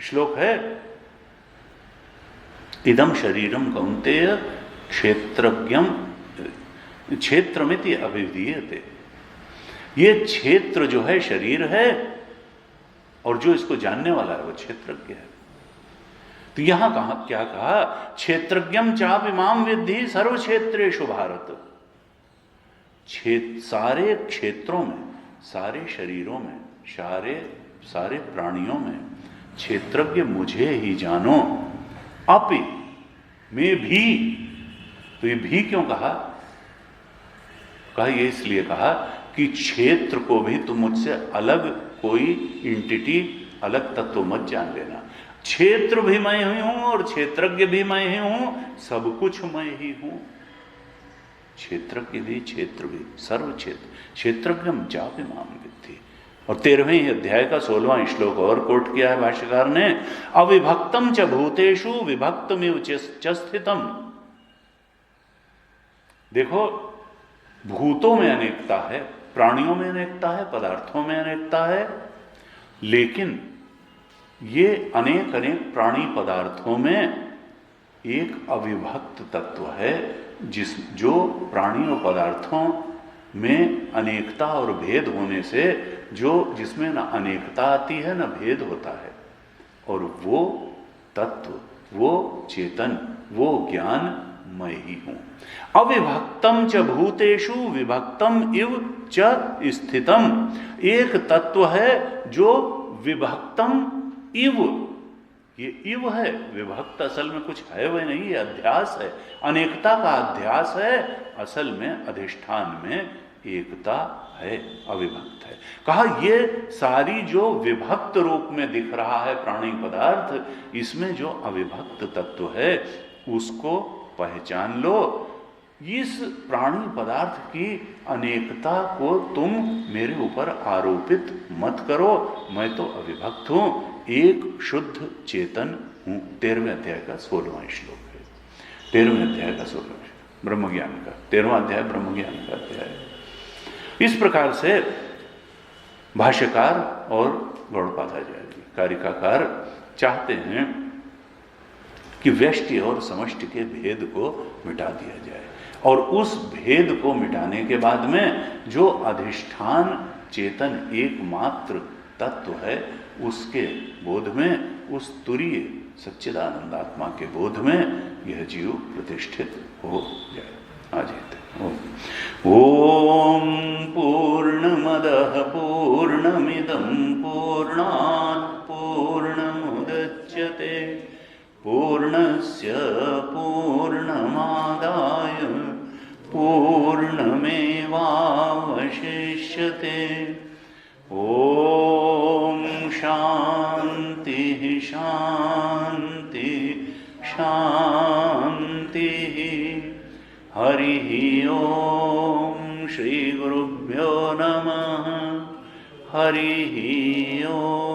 श्लोक है, इदम शरीरम कौन्तेय क्षेत्रज्ञम क्षेत्रमिति अभिधीयते। ये क्षेत्र जो है शरीर है, और जो इसको जानने वाला है वो क्षेत्रज्ञ है। तो यहां कहा, क्या कहा? क्षेत्रज्ञम चापि माम विद्धि सर्व क्षेत्रेषु भारत। सारे क्षेत्रों में, सारे शरीरों में, सारे प्राणियों में क्षेत्रज्ञ मुझे ही जानो। अपि, मैं भी। तो ये भी क्यों कहा? ये इसलिए कहा कि क्षेत्र को भी तुम मुझसे अलग कोई इंटिटी, अलग तत्व मत जान लेना। क्षेत्र भी मैं ही हूं और क्षेत्रज्ञ भी मैं ही हूं, सब कुछ मैं ही हूं। क्षेत्रज्ञ भी, क्षेत्र भी, सर्व क्षेत्र क्षेत्रज्ञम चापि माम विद्धि। और 13वें अध्याय का 16वां श्लोक और कोट किया है भाष्यकार ने, अविभक्तम च भूतेषु विभक्तमिव च स्थितम। देखो, भूतों में अनेकता है, प्राणियों में अनेकता है, पदार्थों में अनेकता है, लेकिन ये अनेक अनेक प्राणी पदार्थों में एक अविभक्त तत्व है, जो प्राणी और पदार्थों में अनेकता और भेद होने से जिसमें न अनेकता आती है न भेद होता है, और वो तत्व, वो चेतन, वो ज्ञान मैं ही हूं। अविभक्तम च भूतेषु विभक्तम इव च स्थितम। एक तत्व है जो विभक्तम इव, ये इव है, विभक्त असल में कुछ है वह नहीं, ये अध्यास है, अनेकता का अध्यास है। असल में अधिष्ठान में एकता है, अविभक्त है। कहा ये सारी जो विभक्त रूप में दिख रहा है प्राणी पदार्थ, इसमें जो अविभक्त तत्व है उसको पहचान लो। इस प्राणी पदार्थ की अनेकता को तुम मेरे ऊपर आरोपित मत करो, मैं तो अविभक्त हूं, एक शुद्ध चेतन हूं। 13वें अध्याय का 16वां श्लोक है। 13वें अध्याय का 16वां श्लोक ब्रह्म ज्ञान का, 13वां अध्याय ब्रह्म ज्ञान का अध्याय। इस प्रकार से भाष्यकार और गौड़पादाचार्य जी, कारिकाकार चाहते हैं कि व्यष्टि और समष्टि के भेद को मिटा दिया जाए, और उस भेद को मिटाने के बाद में जो अधिष्ठान चेतन एकमात्र तत्व है, उसके बोध में, उस तुरीय सच्चिदानंदात्मा के बोध में यह जीव प्रतिष्ठित हो जाए। आज ओम पूर्णमदः पूर्णमिदं पूर्णात् पूर्णमुदच्यते पूर्णस्य पूर्णमादाय पूर्णमेवावशिष्यते। ॐ शान्तिः शान्तिः शान्तिः। हरिः ॐ श्रीगुरुभ्यो नमः। हरिः ॐ।